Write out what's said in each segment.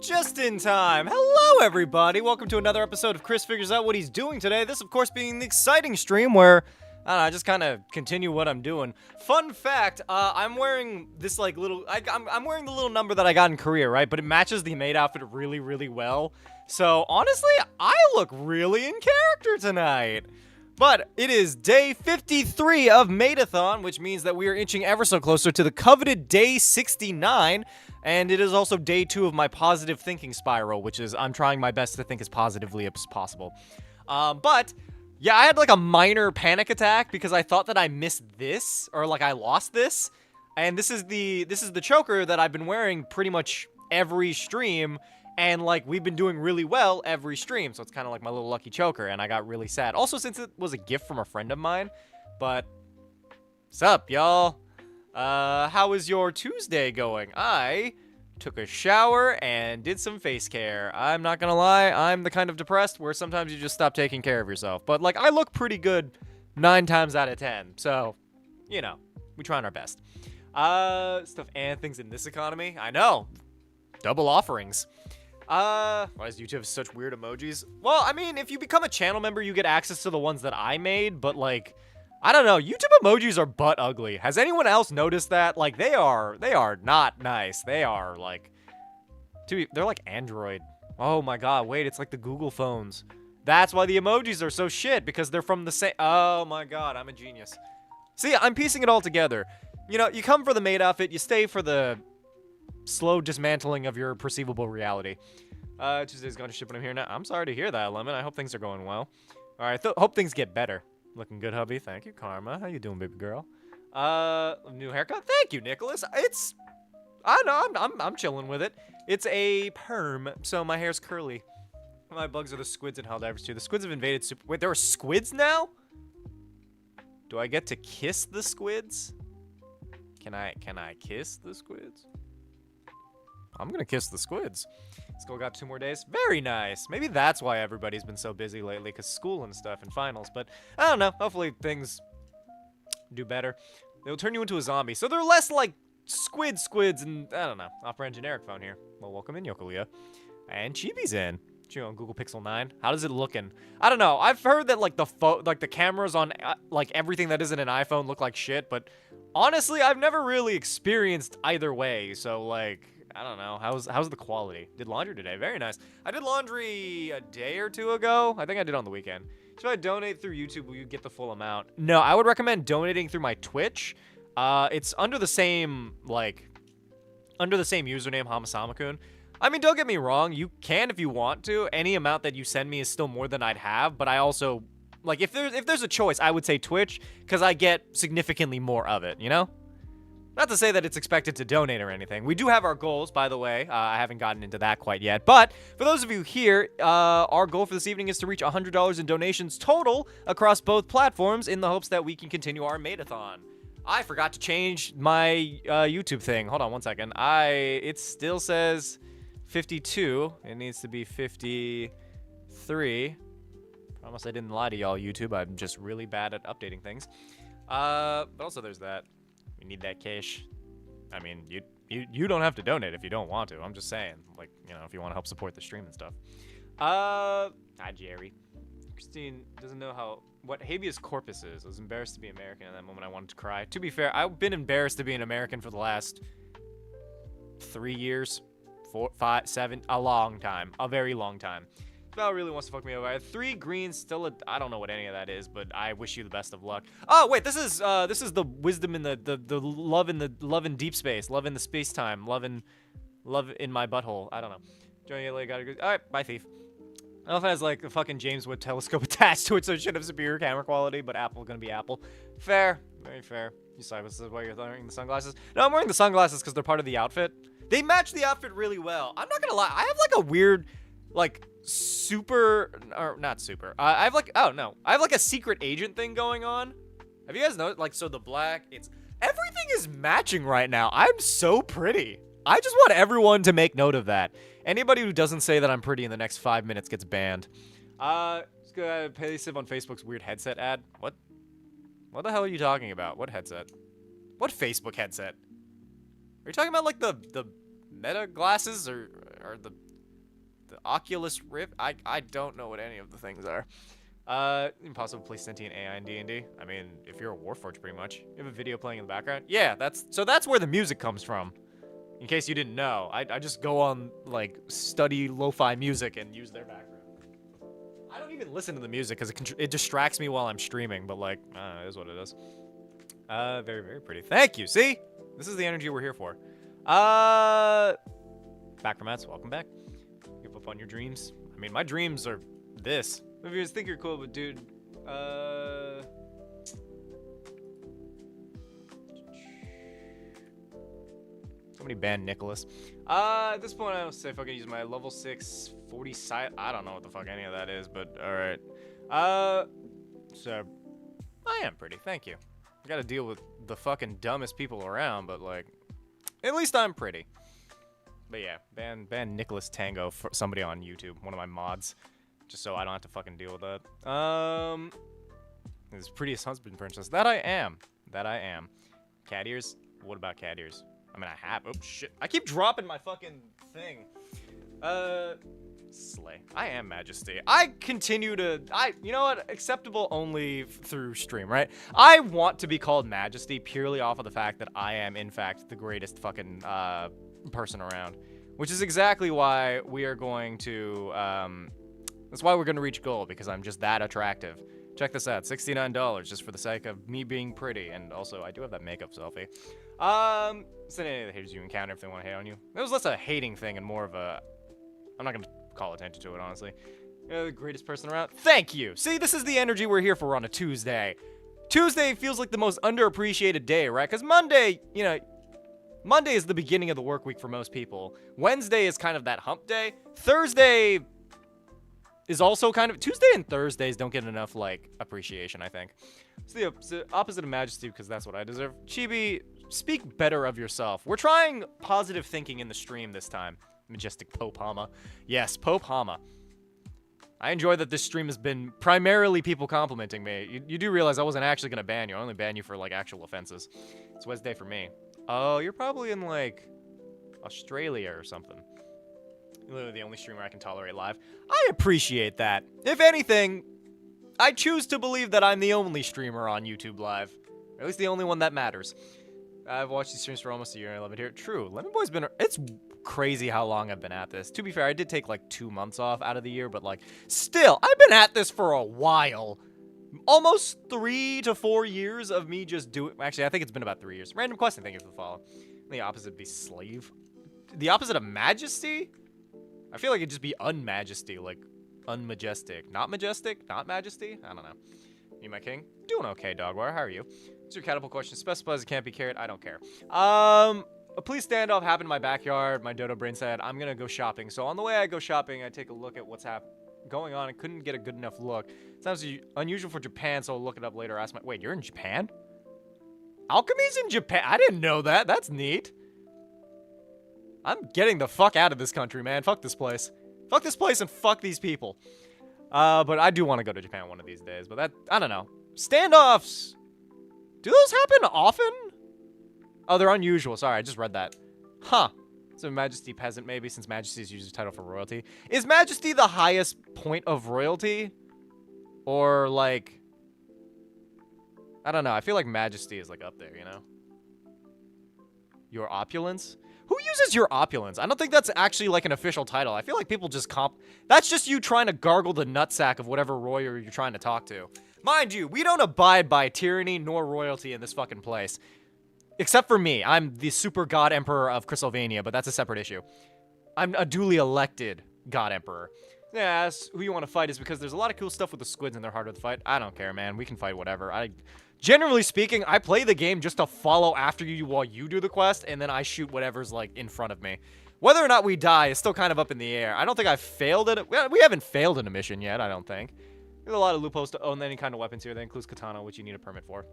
Just in time. Hello, everybody. Welcome to another episode of Chris Figures Out What He's Doing Today. This, of course, being the exciting stream where, I don't know, I just kind of continue what I'm doing. Fun fact, I'm wearing this, like, I'm wearing the little number that I got in Korea, right? But it matches the maid outfit really, really well. So, honestly, I look really in character tonight. But it is day 53 of maid-o-thon, which means that we are inching ever so closer to the coveted day 69. And it is also day 2 of my positive thinking spiral, which is I'm trying my best to think as positively as possible. But yeah, I had like a minor panic attack because I thought that I missed this, or like I lost this. And this is the choker that I've been wearing pretty much every stream. And, like, we've been doing really well every stream, so it's kind of like my little lucky choker, and I got really sad. Also, since it was a gift from a friend of mine, but what's up, y'all? How is your Tuesday going? I took a shower and did some face care. I'm not gonna lie, I'm the kind of depressed where sometimes you just stop taking care of yourself. But, like, I look pretty good 9 times out of 10, so, you know, we trying our best. Stuff and things in this economy? I know. Double offerings. Why does YouTube have such weird emojis? Well, I mean, if you become a channel member, you get access to the ones that I made, but, like, I don't know, YouTube emojis are butt ugly. Has anyone else noticed that? Like, they are not nice. They are, like, they're like Android. Oh my god, wait, it's like the Google phones. That's why the emojis are so shit, because they're from the same, oh my god, I'm a genius. See, I'm piecing it all together. You know, you come for the maid outfit, you stay for the slow dismantling of your perceivable reality. Tuesday's going to ship when I'm here now. I'm sorry to hear that, Lemon. I hope things are going well. All right, hope things get better. Looking good, hubby. Thank you, Karma. How you doing, baby girl? New haircut. Thank you, Nicholas. I know, I'm chilling with it. It's a perm, so my hair's curly. My bugs are the squids and Helldivers too. The squids have invaded. Wait, there are squids now? Do I get to kiss the squids? Can I kiss the squids? I'm gonna kiss the squids. School got 2 more days. Very nice. Maybe that's why everybody's been so busy lately, because school and stuff and finals. But I don't know. Hopefully things do better. They'll turn you into a zombie. So they're less like squids and I don't know. Off-brand generic phone here. Well, welcome in, Yokolia. And Chibi's in. Chibi on Google Pixel 9. How does it looking? I don't know. I've heard that like the cameras on like everything that isn't an iPhone look like shit, but honestly, I've never really experienced either way. So like, I don't know. How's the quality? Did laundry today. Very nice. I did laundry a day or 2 ago. I think I did on the weekend. Should I donate through YouTube? Will you get the full amount? No, I would recommend donating through my Twitch. It's under the same username, HamaSamaKun. I mean, don't get me wrong. You can if you want to. Any amount that you send me is still more than I'd have. But I also, like, if there's a choice, I would say Twitch, because I get significantly more of it, you know? Not to say that it's expected to donate or anything. We do have our goals, by the way. I haven't gotten into that quite yet. But for those of you here, our goal for this evening is to reach $100 in donations total across both platforms in the hopes that we can continue our maid-o-thon. I forgot to change my YouTube thing. Hold on one second. It still says 52. It needs to be 53. Promise I didn't lie to y'all, YouTube. I'm just really bad at updating things. But also there's that. We need that cash. I mean, you don't have to donate if you don't want to. I'm just saying, like, you know, if you want to help support the stream and stuff. Hi, Jerry. Christine doesn't know what habeas corpus is. I was embarrassed to be American in that moment. I wanted to cry. To be fair, I've been embarrassed to be an American for the last 3 years, 4, 5, 7, a long time, a very long time. Val really wants to fuck me over. I have 3 greens, still I don't know what any of that is, but I wish you the best of luck. Oh wait, this is the wisdom in the love in deep space, love in the space time, love in my butthole. I don't know. Johnny LA got a good. All right, bye thief. I don't know if it has like a fucking James Wood telescope attached to it, so it should have superior camera quality, but Apple gonna be Apple. Fair, very fair. You saw this is why you're wearing the sunglasses. No, I'm wearing the sunglasses because they're part of the outfit. They match the outfit really well. I'm not gonna lie. I have like a weird, like. Not super. I have like, oh no, I have like a secret agent thing going on. Have you guys noticed? Like, so the black, everything is matching right now. I'm so pretty. I just want everyone to make note of that. Anybody who doesn't say that I'm pretty in the next 5 minutes gets banned. Just gonna passive on Facebook's weird headset ad. What the hell are you talking about? What headset? What Facebook headset? Are you talking about like the Meta glasses or the The Oculus Rift? I don't know what any of the things are. Impossible to play sentient AI in D&D. I mean, if you're a Warforged, pretty much. You have a video playing in the background? Yeah, that's where the music comes from. In case you didn't know, I just go on, like, study lo-fi music and use their background. I don't even listen to the music because it distracts me while I'm streaming, but, like, it is what it is. Very, very pretty. Thank you, see? This is the energy we're here for. Backromats, welcome back. Give up on your dreams. I mean, my dreams are this. If you guys think you're cool, but dude, somebody banned Nicholas. At this point, I would say fucking use my level 6 40 side. I don't know what the fuck any of that is, but alright. So, I am pretty, thank you. I gotta deal with the fucking dumbest people around, but like, at least I'm pretty. But yeah, ban Nicholas Tango for somebody on YouTube, one of my mods. Just so I don't have to fucking deal with that. His prettiest husband princess. That I am. That I am. Cat ears? What about cat ears? I mean, I have. Oh, shit. I keep dropping my fucking thing. Slay. I am Majesty. I continue to... you know what? Acceptable only through stream, right? I want to be called Majesty purely off of the fact that I am, in fact, the greatest fucking, person around. Which is exactly why we are going to, that's why we're going to reach goal, because I'm just that attractive. Check this out, $69 just for the sake of me being pretty, and also I do have that makeup selfie. Send any of the haters you encounter if they want to hate on you. It was less a hating thing and more of a, I'm not going to call attention to it, honestly. You're the greatest person around. Thank you! See, this is the energy we're here for on a Tuesday. Tuesday feels like the most underappreciated day, right? Because Monday, you know, Monday is the beginning of the work week for most people. Wednesday is kind of that hump day. Thursday is also kind of... Tuesday and Thursdays don't get enough, like, appreciation, I think. It's the opposite of Majesty, because that's what I deserve. Chibi, speak better of yourself. We're trying positive thinking in the stream this time. Majestic Pope Hama. Yes, Pope Hama. I enjoy that this stream has been primarily people complimenting me. You do realize I wasn't actually going to ban you. I only ban you for, like, actual offenses. It's Wednesday for me. Oh, you're probably in, like, Australia or something. You're literally the only streamer I can tolerate live. I appreciate that. If anything, I choose to believe that I'm the only streamer on YouTube Live. Or at least the only one that matters. I've watched these streams for almost a year and I love it here. True, Lemon Boy's been... It's crazy how long I've been at this. To be fair, I did take, like, 2 months off out of the year, but, like, still, I've been at this for a while. Almost 3 to 4 years of me just doing... Actually, I think it's been about 3 years. Random question, thank you for the follow. The opposite would be slave. The opposite of majesty? I feel like it'd just be unmajesty, like unmajestic. Not majestic? Not majesty? I don't know. You my king? Doing okay, Dogwire. How are you? It's your catapult question. Specifies it can't be carried. I don't care. A police standoff happened in my backyard. My dodo brain said, I'm gonna go shopping. So on the way I go shopping, I take a look at what's going on. I couldn't get a good enough look. Sounds unusual for Japan, so I'll look it up later. Ask my... Wait, you're in Japan? Alchemy's in Japan? I didn't know that. That's neat. I'm getting the fuck out of this country, man. Fuck this place. Fuck this place and fuck these people. But I do want to go to Japan one of these days. But that... I don't know. Standoffs! Do those happen often? Oh, they're unusual. Sorry, I just read that. Huh. So Majesty Peasant, maybe, since Majesty is usually a title for royalty. Is Majesty the highest point of royalty? Or, like... I don't know. I feel like Majesty is, like, up there, you know? Your opulence? Who uses your opulence? I don't think that's actually, like, an official title. I feel like people just That's just you trying to gargle the nutsack of whatever royal you're trying to talk to. Mind you, we don't abide by tyranny nor royalty in this fucking place. Except for me. I'm the super god emperor of Crystalvania, but that's a separate issue. I'm a duly elected god emperor. Yeah, who you want to fight is because there's a lot of cool stuff with the squids and they're harder to fight. I don't care, man. We can fight whatever. Generally speaking, I play the game just to follow after you while you do the quest, and then I shoot whatever's, like, in front of me. Whether or not we die is still kind of up in the air. I don't think I've failed at it. We haven't failed in a mission yet, I don't think. There's a lot of loopholes to own any kind of weapons here. That includes katana, which you need a permit for.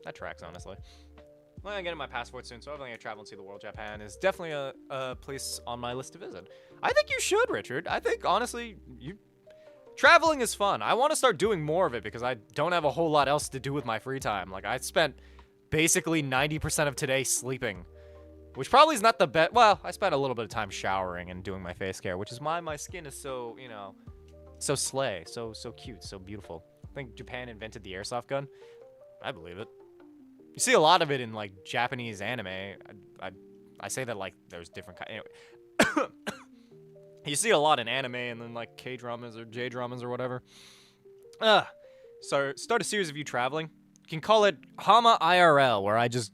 That tracks, honestly. Well, I'm getting my passport soon, so I'm going to travel and see the world. Japan is definitely a place on my list to visit. I think you should, Richard. I think, honestly, traveling is fun. I want to start doing more of it because I don't have a whole lot else to do with my free time. Like, I spent basically 90% of today sleeping. Which probably is not the best. Well, I spent a little bit of time showering and doing my face care, which is why my skin is so, you know, so slay, so cute, so beautiful. I think Japan invented the airsoft gun. I believe it. You see a lot of it in, like, Japanese anime. I say that like there's different anyway. You see a lot in anime and then, like, K-dramas or J-dramas or whatever. So start a series of you traveling. You can call it Hama IRL, where I just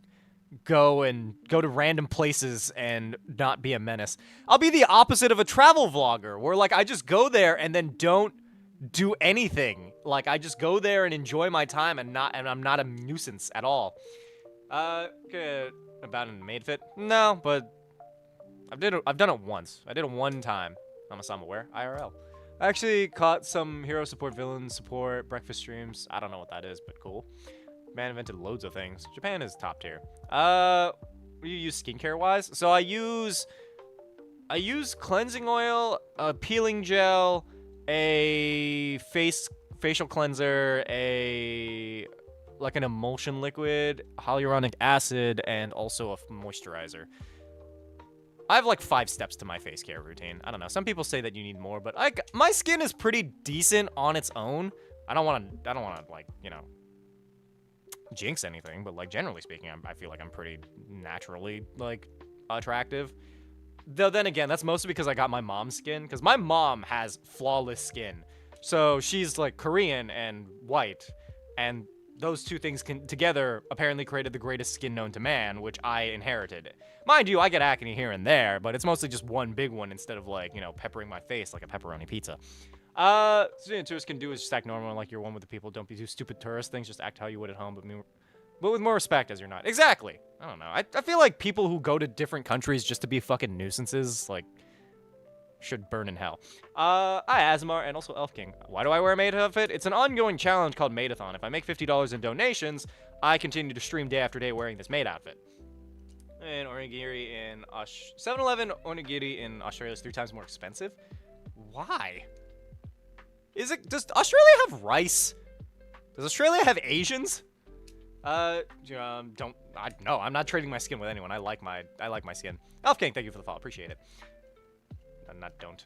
go to random places and not be a menace. I'll be the opposite of a travel vlogger, where, like, I just go there and then don't do anything. Like, I just go there and enjoy my time and I'm not a nuisance at all. Okay, about in maid fit? No, but I've done it once. I did it one time. HamaSama where? IRL. I actually caught some hero support, villain support, breakfast streams. I don't know what that is, but cool. Man invented loads of things. Japan is top tier. What do you use skincare wise? So I use cleansing oil, a peeling gel, a facial cleanser, like an emulsion liquid, hyaluronic acid, and also a moisturizer. I have like 5 steps to my face care routine. I don't know. Some people say that you need more, but my skin is pretty decent on its own. I don't want to like, you know, jinx anything, but like generally speaking, I feel like I'm pretty naturally like attractive. Though then again, that's mostly because I got my mom's skin, because my mom has flawless skin. So she's like Korean and white, and those two things together apparently created the greatest skin known to man, which I inherited. Mind you, I get acne here and there, but it's mostly just one big one instead of, like, you know, peppering my face like a pepperoni pizza. So what tourists can do is just act normal, like you're one with the people. Don't be too stupid tourist things. Just act how you would at home, but with more respect as you're not. Exactly. I don't know. I feel like people who go to different countries just to be fucking nuisances, like, should burn in hell. Hi, Asmar, and also Elf King. Why do I wear a maid outfit? It's an ongoing challenge called maid-o-thon. If I make $50 in donations, I continue to stream day after day wearing this maid outfit. And onigiri in 7-Eleven onigiri in Australia is 3 times more expensive. Why? Does Australia have rice? Does Australia have Asians? No, I'm not trading my skin with anyone. I like my skin. Elf King, thank you for the follow. Appreciate it. Don't.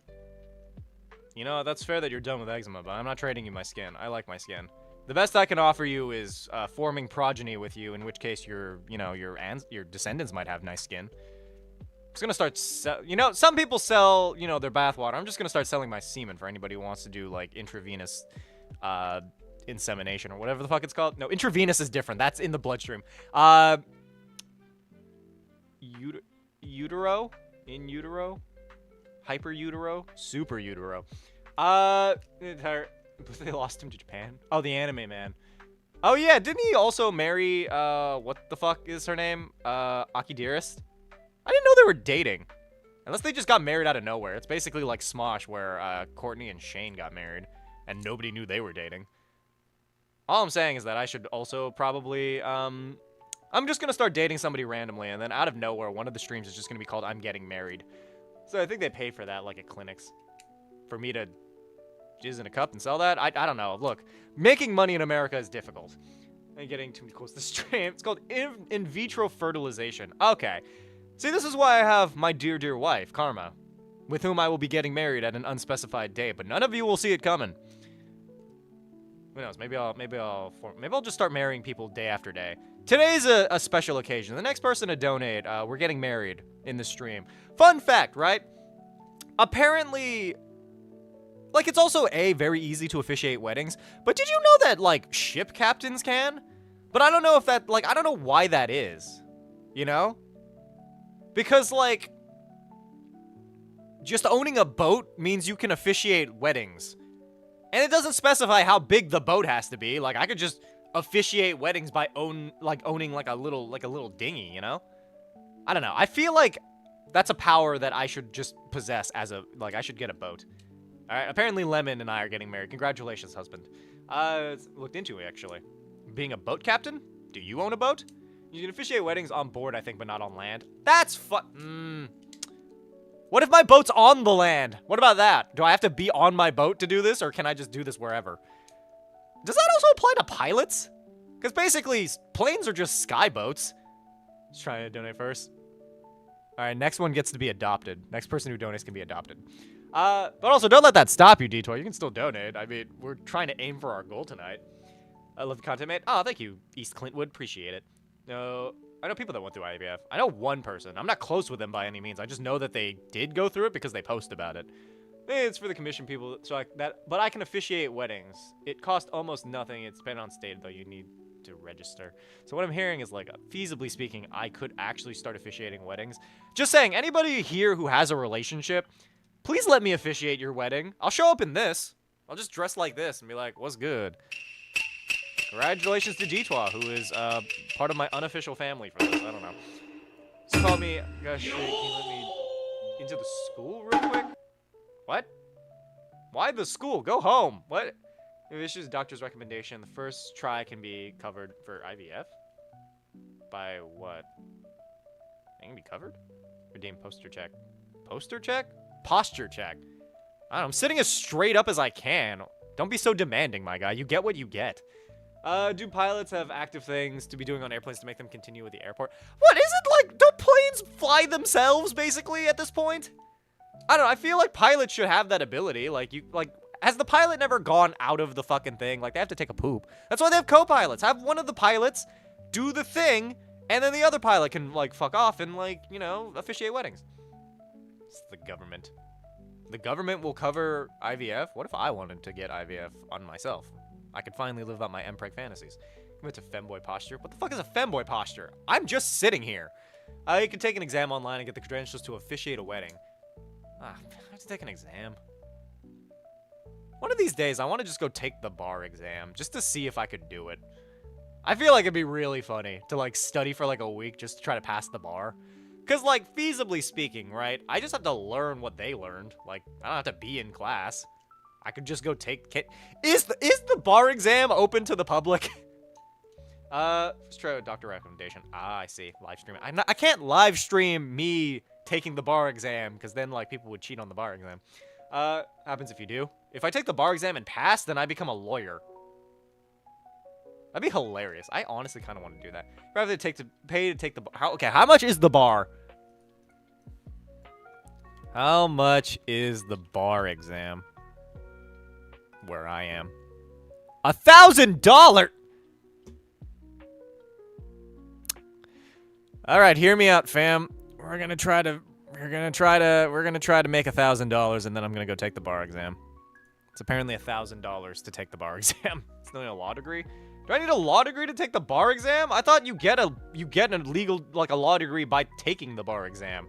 You know, that's fair that you're done with eczema, but I'm not trading you my skin. I like my skin. The best I can offer you is forming progeny with you, in which case your descendants might have nice skin. I'm just gonna start you know, some people sell, you know, their bathwater. I'm just gonna start selling my semen for anybody who wants to do, like, intravenous insemination or whatever the fuck it's called. No, intravenous is different. That's in the bloodstream. Utero? In utero? Hyper utero? Super utero. They lost him to Japan. Oh, the anime man. Oh yeah, didn't he also marry, what the fuck is her name? Aki Dearest? I didn't know they were dating. Unless they just got married out of nowhere. It's basically like Smosh, where, Courtney and Shane got married, and nobody knew they were dating. All I'm saying is that I should also probably, I'm just gonna start dating somebody randomly, and then out of nowhere, one of the streams is just gonna be called I'm Getting Married. So I think they pay for that, like, at clinics. For me to jizz in a cup and sell that? I don't know. Look, making money in America is difficult. I'm getting too close to the stream. It's called in vitro fertilization. Okay. See, this is why I have my dear, dear wife, Karma, with whom I will be getting married at an unspecified date, but none of you will see it coming. Who knows? Maybe I'll just start marrying people day after day. Today's a special occasion. The next person to donate, we're getting married in the stream. Fun fact, right? Apparently, like, it's also very easy to officiate weddings, but did you know that, like, ship captains can? But I don't know if that, like, I don't know why that is, you know? Because, like, just owning a boat means you can officiate weddings. And it doesn't specify how big the boat has to be. Like, I could just officiate weddings by owning like a little dinghy, you know? I don't know. I feel like that's a power that I should just possess as a, like, I should get a boat. Alright, apparently Lemon and I are getting married. Congratulations, husband. Looked into it, actually. Being a boat captain? Do you own a boat? You can officiate weddings on board, I think, but not on land. That's What if my boat's on the land? What about that? Do I have to be on my boat to do this, or can I just do this wherever? Does that also apply to pilots? Because basically, planes are just sky boats. Just trying to donate first. All right, next one gets to be adopted. Next person who donates can be adopted. But also, don't let that stop you, Detour. You can still donate. I mean, we're trying to aim for our goal tonight. I love the content, mate. Oh, thank you, East Clintwood. Appreciate it. No, I know people that went through IVF. I know one person. I'm not close with them by any means. I just know that they did go through it because they post about it. It's for the commission people, so but I can officiate weddings. It costs almost nothing. It's dependent on state, though. You need to register. So what I'm hearing is, like, feasibly speaking, I could actually start officiating weddings. Just saying, anybody here who has a relationship, please let me officiate your wedding. I'll show up in this. I'll just dress like this and be like, what's good? Congratulations to Detour, who is part of my unofficial family for this. I don't know. Just call me. Gosh, can you let me into the school real quick? What? Why the school? Go home. What? If it's just doctor's recommendation, the first try can be covered for IVF? By what? It can be covered? Redeem poster check. Poster check? Posture check. I don't know. I'm sitting as straight up as I can. Don't be so demanding, my guy. You get what you get. Do pilots have active things to be doing on airplanes to make them continue with the airport? What is it like? Don't planes fly themselves, basically, at this point? I don't know. I feel like pilots should have that ability. Has the pilot never gone out of the fucking thing? Like, they have to take a poop. That's why they have co-pilots. Have one of the pilots do the thing, and then the other pilot can, like, fuck off and, like, you know, officiate weddings. It's the government. The government will cover IVF? What if I wanted to get IVF on myself? I could finally live out my MPreg fantasies. Commit to femboy posture. What the fuck is a femboy posture? I'm just sitting here. You can take an exam online and get the credentials to officiate a wedding. I have to take an exam. One of these days, I want to just go take the bar exam, just to see if I could do it. I feel like it'd be really funny to, like, study for, like, a week just to try to pass the bar. Because, like, feasibly speaking, right, I just have to learn what they learned. Like, I don't have to be in class. I could just go take... Is the bar exam open to the public? Let's try a doctor recommendation. Ah, I see. Live stream. I can't live stream me taking the bar exam, because then, like, people would cheat on the bar exam. Happens if you do. If I take the bar exam and pass, then I become a lawyer. That'd be hilarious. I honestly kind of want to do that. Rather than pay to take the bar. Okay, how much is the bar? How much is the bar exam? Where I am. $1,000! Alright, hear me out, fam. We're gonna try to make $1,000, and then I'm gonna go take the bar exam. It's apparently $1,000 to take the bar exam. It's not a law degree. Do I need a law degree to take the bar exam? I thought you get a legal, like, a law degree by taking the bar exam.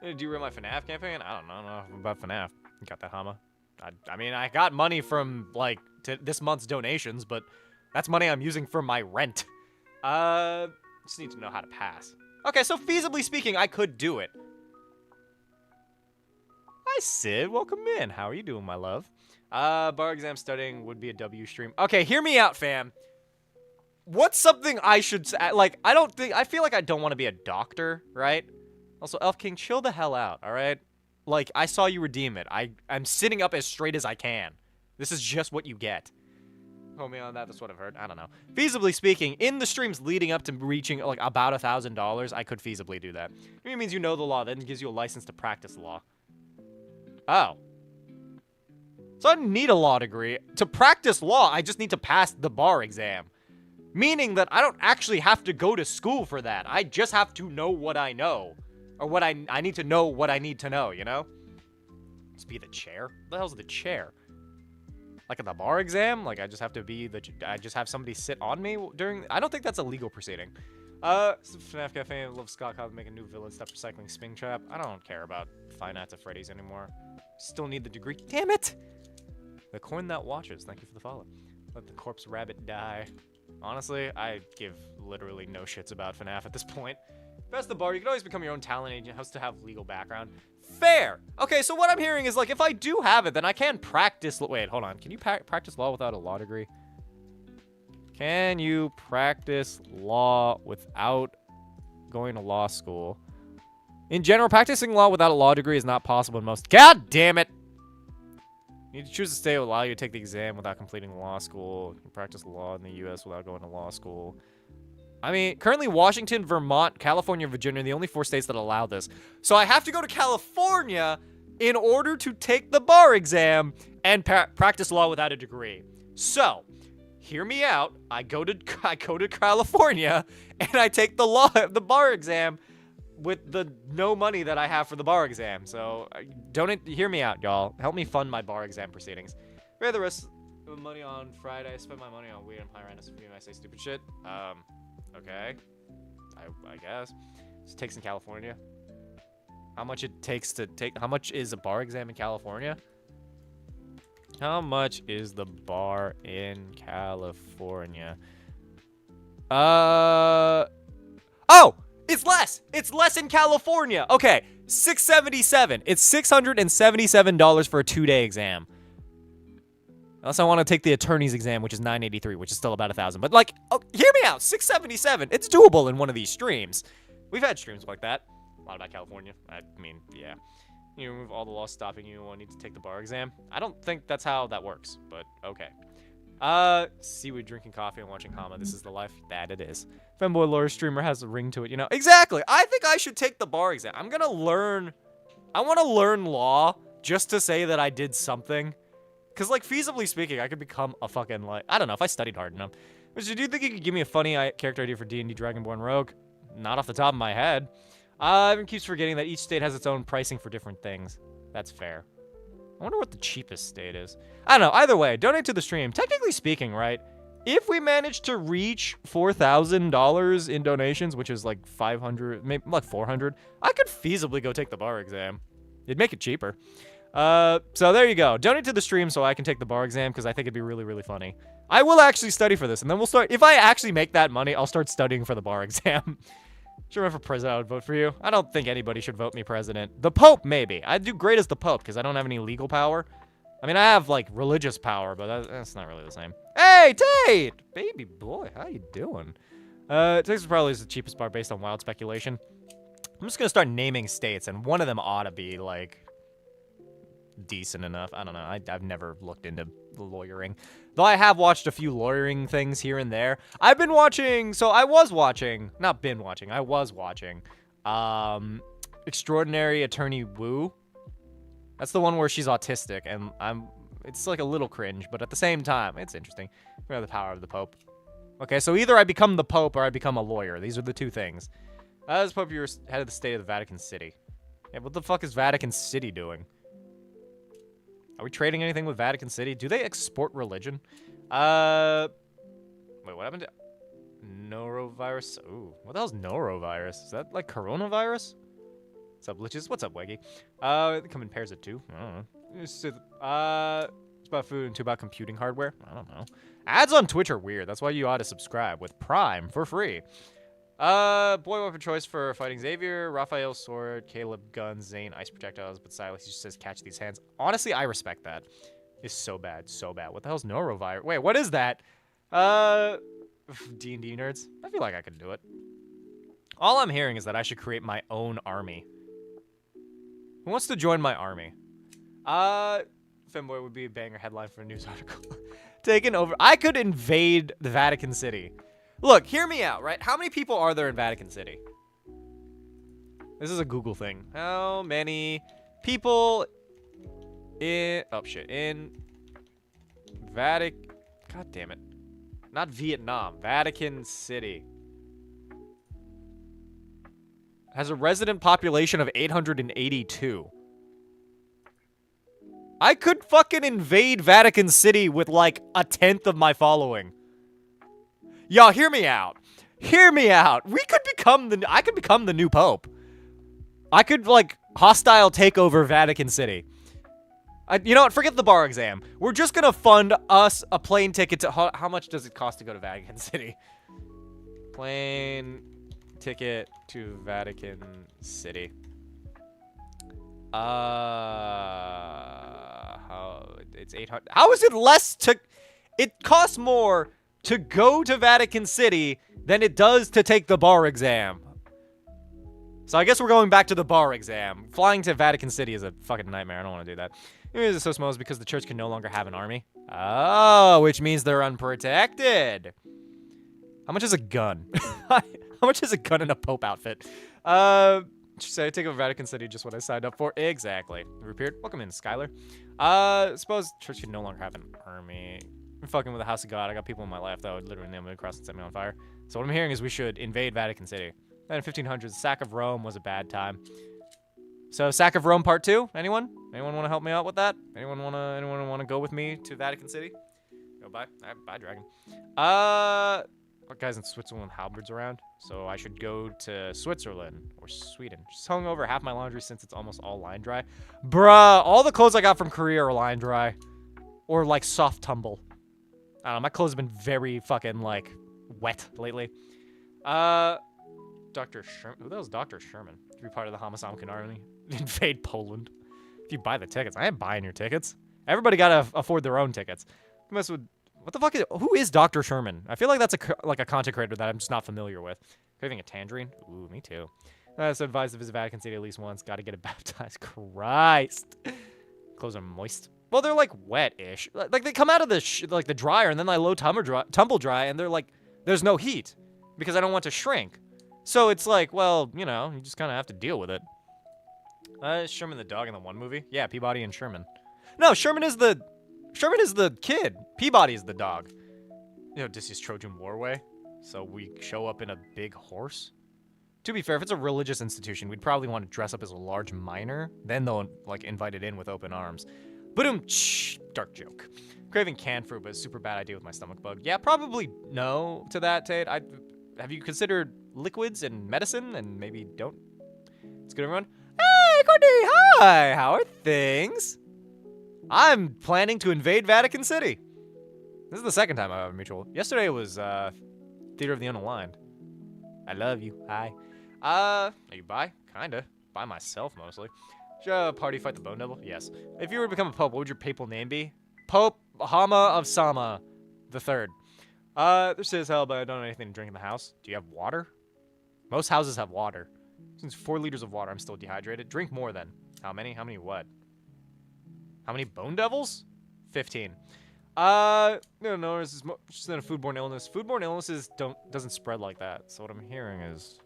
Do you read my FNAF campaign? I don't know about FNAF. You got that, Hama? I mean, I got money from, like, this month's donations, but that's money I'm using for my rent. Just need to know how to pass. Okay, so feasibly speaking, I could do it. Hi, Sid. Welcome in. How are you doing, my love? Bar exam studying would be a W stream. Okay, hear me out, fam. What's something I should... Like, I feel like I don't want to be a doctor, right? Also, Elf King, chill the hell out, all right? Like, I saw you redeem it. I'm sitting up as straight as I can. This is just what you get. Hold me on that. That's what I've heard. I don't know. Feasibly speaking, in the streams leading up to reaching, like, about $1,000, I could feasibly do that. It means you know the law. Then it gives you a license to practice law. Oh. So I don't need a law degree. To practice law, I just need to pass the bar exam. Meaning that I don't actually have to go to school for that. I just have to know what I know. Or what I need to know what I need to know, you know? Just be the chair? What the hell's the chair? Like at the bar exam? Like I just have to be I just have somebody sit on me during... I don't think that's a legal proceeding. FNAF Cafe, love Scott Cobb, make a new villain, stop recycling Springtrap. I don't care about Five Nights at Freddy's anymore. Still need the degree. Damn it! The coin that watches. Thank you for the follow. Let the corpse rabbit die. Honestly, I give literally no shits about FNAF at this point. Best the bar, you can always become your own talent agent, has to have legal background. Fair! Okay, so what I'm hearing is, like, if I do have it, then I can practice... Wait, hold on. Can you practice law without a law degree? Can you practice law without going to law school? In general, practicing law without a law degree is not possible in most... God damn it! You need to choose a state that will allow you to take the exam without completing law school. You can practice law in the U.S. without going to law school. I mean, currently Washington, Vermont, California, Virginia are the only 4 states that allow this. So I have to go to California in order to take the bar exam and practice law without a degree. So, hear me out. I go to California and I take the bar exam with the no money that I have for the bar exam. So, hear me out, y'all. Help me fund my bar exam proceedings. Where the rest of the money on Friday, I spend my money on weed and pyrannus when I say stupid shit. Okay. I guess. Just takes in California. How much is a bar exam in California? How much is the bar in California? Oh! It's less! It's less in California! Okay, $677. It's $677 for a 2-day exam. Unless I want to take the attorney's exam, which is $983, which is still about $1,000. But, like, hear me out. $677. It's doable in one of these streams. We've had streams like that. A lot about California. I mean, yeah. You remove all the laws stopping you when you need to take the bar exam. I don't think that's how that works, but okay. Seaweed drinking coffee and watching Hama. This is the life that it is. Femboy lore streamer has a ring to it, you know. Exactly. I think I should take the bar exam. I want to learn law just to say that I did something. Because, like, feasibly speaking, I could become a fucking, like, I don't know, if I studied hard enough. But do you think you could give me a funny character idea for D&D Dragonborn Rogue? Not off the top of my head. Everyone keeps forgetting that each state has its own pricing for different things. That's fair. I wonder what the cheapest state is. I don't know. Either way, donate to the stream. Technically speaking, right? If we manage to reach $4,000 in donations, which is like 500, maybe like 400, I could feasibly go take the bar exam. It'd make it cheaper. So there you go. Donate to the stream so I can take the bar exam because I think it'd be really, really funny. I will actually study for this, and then we'll start. If I actually make that money, I'll start studying for the bar exam. Should run for president, I would vote for you. I don't think anybody should vote me president. The Pope, maybe. I'd do great as the Pope because I don't have any legal power. I mean, I have, like, religious power, but that's not really the same. Hey, Tate! Baby boy, how you doing? Texas probably is the cheapest bar based on wild speculation. I'm just gonna start naming states, and one of them ought to be, like, decent enough. I don't know. I've never looked into lawyering. Though I have watched a few lawyering things here and there. I was watching Extraordinary Attorney Wu. That's the one where she's autistic, and it's like a little cringe, but at the same time, it's interesting. We have the power of the Pope. Okay, so either I become the Pope or I become a lawyer. These are the two things. As Pope, you're head of the state of the Vatican City. Yeah, what the fuck is Vatican City doing? Are we trading anything with Vatican City? Do they export religion? Wait, what happened to norovirus? Ooh, what the hell's norovirus? Is that like coronavirus? What's up, liches? What's up, Weggy? They come in pairs of 2. I don't know. It's about food and 2 about computing hardware. I don't know. Ads on Twitch are weird. That's why you ought to subscribe with Prime for free. Boy weapon choice for fighting Xavier, Raphael sword, Caleb guns, Zane ice projectiles, but Silas just says catch these hands. Honestly, I respect that. It's so bad, so bad. What the hell's norovirus? Wait, what is that? D&D nerds? I feel like I could do it. All I'm hearing is that I should create my own army. Who wants to join my army? Femboy would be a banger headline for a news article. Taken over. I could invade the Vatican City. Look, hear me out, right? How many people are there in Vatican City? This is a Google thing. How many people in... Oh, shit. In Vatican... God damn it. Not Vietnam. Vatican City. Has a resident population of 882. I could fucking invade Vatican City with, like, 1/10 of my following. Y'all, hear me out. Hear me out. I could become the new pope. I could, like, hostile take over Vatican City. You know what? Forget the bar exam. We're just gonna fund us a plane ticket to... How much does it cost to go to Vatican City? Plane ticket to Vatican City. It's 800. How is it less to... It costs more to go to Vatican City than it does to take the bar exam. So I guess we're going back to the bar exam. Flying to Vatican City is a fucking nightmare. I don't want to do that. The reason it's so small is because the church can no longer have an army. Oh, which means they're unprotected. How much is a gun? How much is a gun in a Pope outfit? Should I take over Vatican City just what I signed up for? Exactly. Repaired. Welcome in, Skylar. Suppose church should no longer have an army. I'm fucking with the House of God. I got people in my life that would literally nail me across and set me on fire. So what I'm hearing is we should invade Vatican City. Then in 1500s, sack of Rome was a bad time. So sack of Rome part 2. Anyone? Anyone want to help me out with that? Anyone wanna go with me to Vatican City? Go bye. Bye, dragon. What guys in Switzerland halberds around? So I should go to Switzerland or Sweden. Just hung over half my laundry since it's almost all line dry. Bruh, all the clothes I got from Korea are line dry. Or like soft tumble. I don't know, my clothes have been very fucking like wet lately. Dr. Sherman. Who the hell's Dr. Sherman? To be part of the HamaSamaKun army. Invade Poland. If you buy the tickets. I ain't buying your tickets. Everybody gotta afford their own tickets. Mess with... What the fuck is... Who is Dr. Sherman? I feel like that's a content creator that I'm just not familiar with. Craving a tangerine? Ooh, me too. So advised to visit Vatican City at least once. Gotta get it baptized. Christ. Clothes are moist. Well, they're like wet-ish. Like they come out of the the dryer and then I tumble dry and they're like, there's no heat because I don't want to shrink. So it's like, well, you know, you just kind of have to deal with it. Is Sherman the dog in the one movie? Yeah, Peabody and Sherman. No, Sherman is the kid. Peabody is the dog. You know, this is Trojan War way. So we show up in a big horse. To be fair, if it's a religious institution, we'd probably want to dress up as a large minor. Then they'll like invite it in with open arms. Dark joke. Craving canned fruit, but a super bad idea with my stomach bug. Yeah, probably no to that, Tate. Have you considered liquids and medicine and maybe don't? It's good, everyone. Hey, Courtney, hi. How are things? I'm planning to invade Vatican City. This is the second time I have a mutual. Yesterday was Theater of the Unaligned. I love you. Hi. Are you bi? Kinda. By myself mostly. Should a party fight the Bone Devil? Yes. If you were to become a pope, what would your papal name be? Pope Hama of Sama the Third. This is hell, but I don't have anything to drink in the house. Do you have water? Most houses have water. Since 4 liters of water, I'm still dehydrated. Drink more then. How many? How many what? How many Bone Devils? 15. No, it's just a foodborne illness. Foodborne illnesses doesn't spread like that. So what I'm hearing is,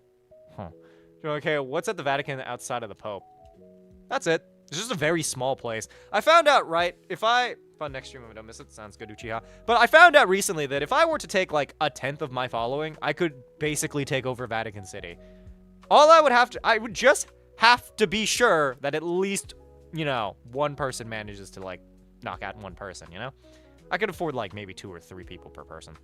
okay, what's at the Vatican outside of the Pope? That's it. It's just a very small place. I found out, right, if on next stream, if I don't miss it, sounds good, Uchiha. But I found out recently that if I were to take like 1/10 of my following, I could basically take over Vatican City. I would just have to be sure that at least, you know, one person manages to like knock out one person, you know? I could afford like maybe 2 or 3 people per person.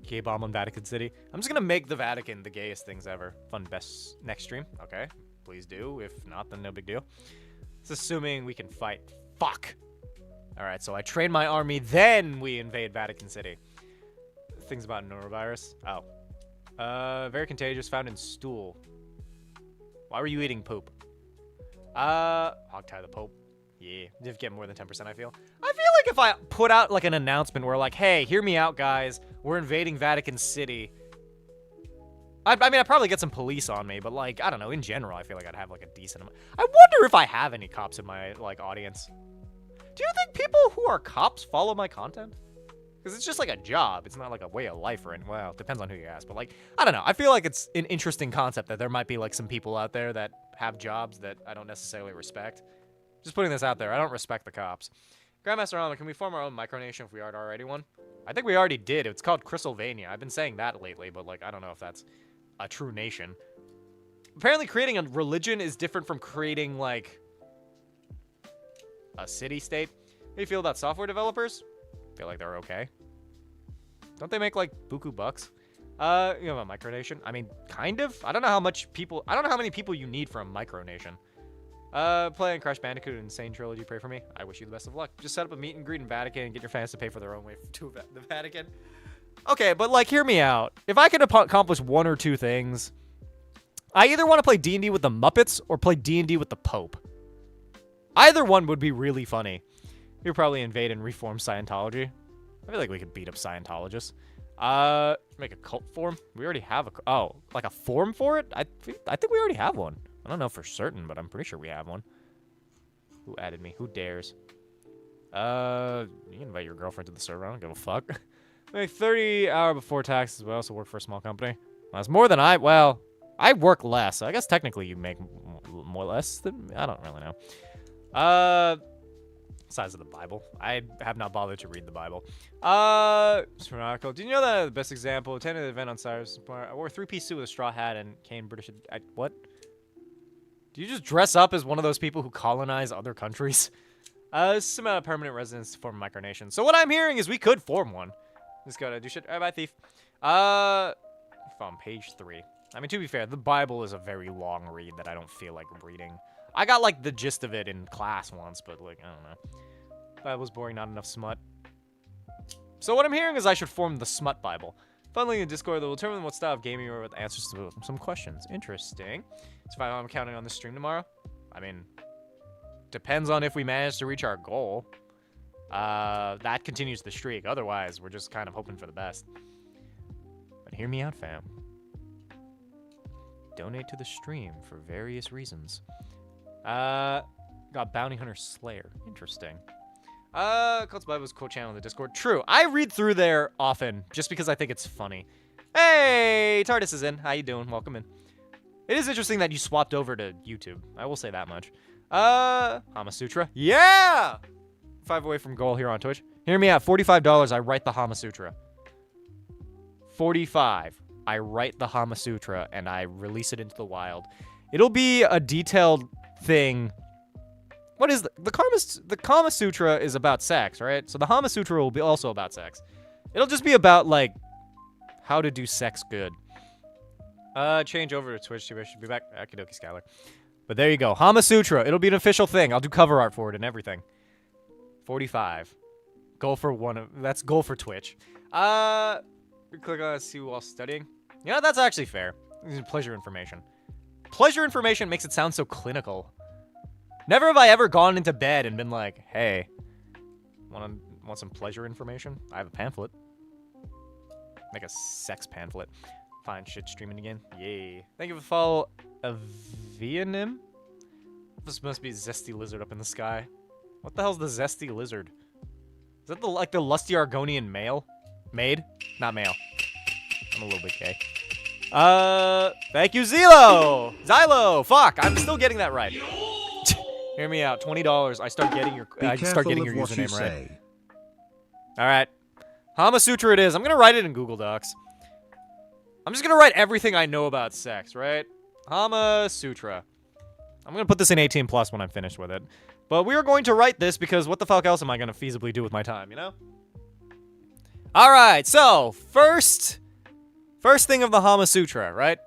Gay bomb on Vatican City. I'm just gonna make the Vatican the gayest things ever. Fun best next stream. Okay, please do. If not, then no big deal. It's assuming we can fight. Fuck. All right, so I train my army, then we invade Vatican City. Things about norovirus. Oh, very contagious. Found in stool. Why were you eating poop? Hogtie the Pope. Yeah, did get more than 10%, I feel. I feel like if I put out like an announcement where like, hey, hear me out, guys. We're invading Vatican City. I mean, I'd probably get some police on me, but like, I don't know. In general, I feel like I'd have like a decent amount. I wonder if I have any cops in my like audience. Do you think people who are cops follow my content? Because it's just like a job. It's not like a way of life or anything. Well, it depends on who you ask. But like, I don't know. I feel like it's an interesting concept that there might be like some people out there that have jobs that I don't necessarily respect. Just putting this out there. I don't respect the cops. Grandmaster Hama, can we form our own micronation if we aren't already one? I think we already did. It's called Crystalvania. I've been saying that lately, but like, I don't know if that's a true nation. Apparently creating a religion is different from creating like a city-state. How do you feel about software developers? I feel like they're okay. Don't they make like buku bucks? You have a micronation? I mean, kind of. I don't know how many people you need for a micronation. Playing Crash Bandicoot Insane Trilogy, pray for me. I wish you the best of luck. Just set up a meet and greet in Vatican and get your fans to pay for their own way to the Vatican. Okay, but like, hear me out. If I could accomplish 1 or 2 things, I either want to play D&D with the Muppets or play D&D with the Pope. Either one would be really funny. We'd probably invade and reform Scientology. I feel like we could beat up Scientologists. Make a cult form. We already have like a form for it? I think we already have one. I don't know for certain, but I'm pretty sure we have one. Who added me? Who dares? You can invite your girlfriend to the server. I don't give a fuck. Make 30 hours before taxes, but I also work for a small company. Well, that's more than well, I work less. So I guess technically you make more or less than, I don't really know. Size of the Bible. I have not bothered to read the Bible. Article. Did you know that the best example? Attended the event on Cyrus. I wore a 3-piece suit with a straw hat and came British. What? Do you just dress up as one of those people who colonize other countries? Some permanent residence to form a micronation. So what I'm hearing is we could form one. Just gotta do shit. Bye, thief. On page 3. I mean, to be fair, the Bible is a very long read that I don't feel like reading. I got, like, the gist of it in class once, but, like, I don't know. Bible's boring, not enough smut. So what I'm hearing is I should form the Smut Bible. Funneling in Discord that will determine what style of gaming or with answers to some questions. Interesting. So if I'm counting on this stream tomorrow, I mean, depends on if we manage to reach our goal. That continues the streak. Otherwise, we're just kind of hoping for the best. But hear me out, fam. Donate to the stream for various reasons. Got Bounty Hunter Slayer. Interesting. Cult's Bible's cool channel in the Discord. True. I read through there often just because I think it's funny. Hey, TARDIS is in. How you doing? Welcome in. It is interesting that you swapped over to YouTube. I will say that much. Hama Sutra. Yeah! 5 away from goal here on Twitch. Hear me out. $45, I write the Hama Sutra. 45. I write the Hama Sutra and I release it into the wild. It'll be a detailed thing. What is the Kama Sutra is about sex, right? So the Hama Sutra will be also about sex. It'll just be about, like, how to do sex good. Change over to Twitch. I should be back. Okie-dokie, Skylar. But there you go. Hama Sutra. It'll be an official thing. I'll do cover art for it and everything. 45. Goal for that's goal for Twitch. Click on see while studying. You know, that's actually fair. Pleasure information. Pleasure information makes it sound so clinical. Never have I ever gone into bed and been like, hey, want some pleasure information? I have a pamphlet. Make a sex pamphlet. Fine shit streaming again. Yay. Thank you for the follow. Avianim? This must be a zesty lizard up in the sky. What the hell's the zesty lizard? Is that like the lusty Argonian male? Maid? Not male. I'm a little bit gay. Thank you, Xylo! Fuck, I'm still getting that right. Hear me out. $20. I start getting your username right. All right. Hama Sutra it is. I'm gonna write it in Google Docs. I'm just gonna write everything I know about sex, right? Hama Sutra. I'm gonna put this in 18 plus when I'm finished with it. But we are going to write this because what the fuck else am I gonna feasibly do with my time, you know? All right. So first thing of the Hama Sutra, right?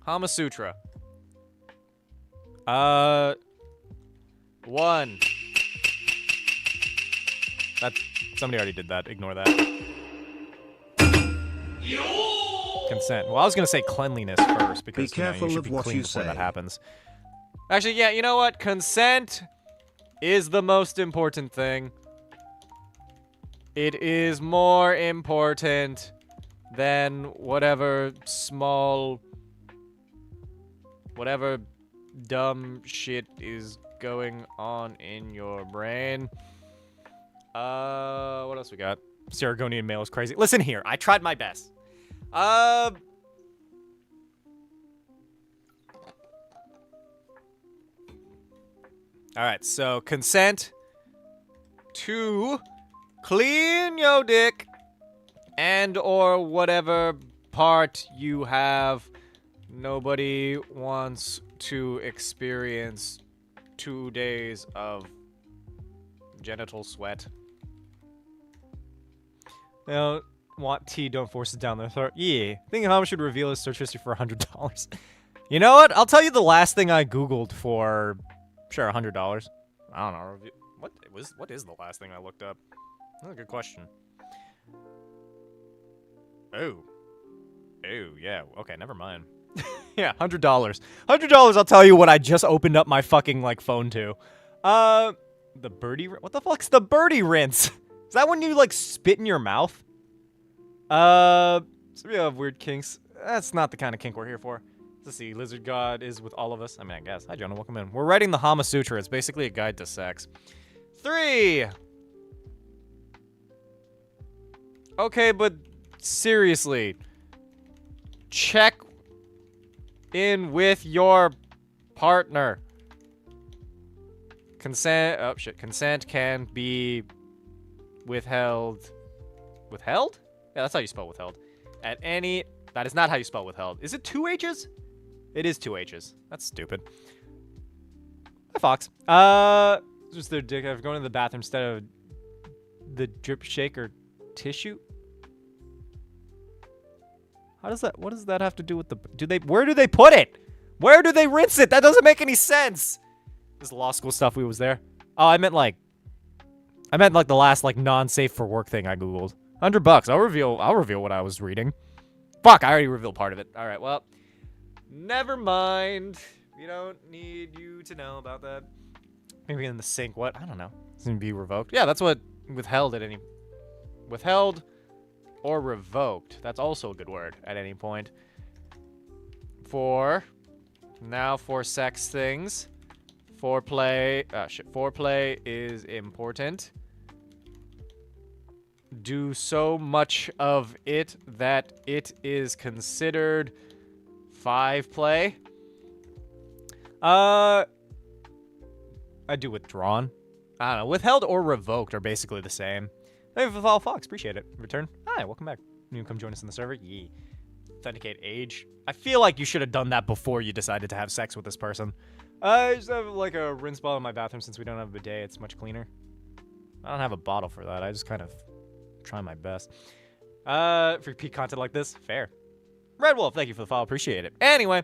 Hama Sutra. 1. Somebody already did that. Ignore that. Consent. Well, I was gonna say cleanliness first because you should be clean before that happens. Actually, yeah. You know what? Consent is the most important thing. It is more important than whatever dumb shit is going on in your brain. What else we got? Saragonian male is crazy. Listen here, I tried my best. Alright, so consent to clean your dick and or whatever part you have. Nobody wants to experience 2 days of genital sweat. They don't want tea, don't force it down their throat. Yeah. I think Hama should reveal his search history for $100. You know what? I'll tell you the last thing I Googled for, sure, $100. I don't know. What is the last thing I looked up? That's a good question. Oh, yeah. Okay, never mind. Yeah, $100. $100, I'll tell you what I just opened up my fucking, like, phone to. The birdie... What the fuck's the birdie rinse? Is that when you, like, spit in your mouth? So we have weird kinks. That's not the kind of kink we're here for. Let's see. Lizard God is with all of us. I mean, I guess. Hi, Jonah. Welcome in. We're writing the Hama Sutra. It's basically a guide to sex. 3. Okay, but seriously, check in with your partner. Consent, oh shit, consent can be withheld. Withheld? Yeah, that's how you spell withheld. At any, that is not how you spell withheld. Is it 2 H's? It is 2 H's. That's stupid. Hi, Fox. Just their dick. I've gone to the bathroom instead of the drip shaker tissue. How does that, what does that have to do with the, where do they put it? Where do they rinse it? That doesn't make any sense. This law school stuff we was there. Oh, I meant like the last like non-safe for work thing I Googled. $100. I'll reveal what I was reading. Fuck, I already revealed part of it. All right, well, never mind. We don't need you to know about that. Maybe in the sink. What? I don't know. It's gonna be revoked. Yeah, that's what withheld at any. Withheld or revoked. That's also a good word at any point. For sex things. Foreplay. Foreplay is important. Do so much of it that it is considered 5 play. I do withdrawn. I don't know. Withheld or revoked are basically the same. Thank you for the follow, Fox. Appreciate it. Return. Hi, welcome back. You can come join us in the server. Yee. Authenticate age. I feel like you should have done that before you decided to have sex with this person. I just have like a rinse bottle in my bathroom since we don't have a bidet. It's much cleaner. I don't have a bottle for that. I just kind of try my best. For repeat content like this, fair. Red Wolf, thank you for the follow. Appreciate it. Anyway,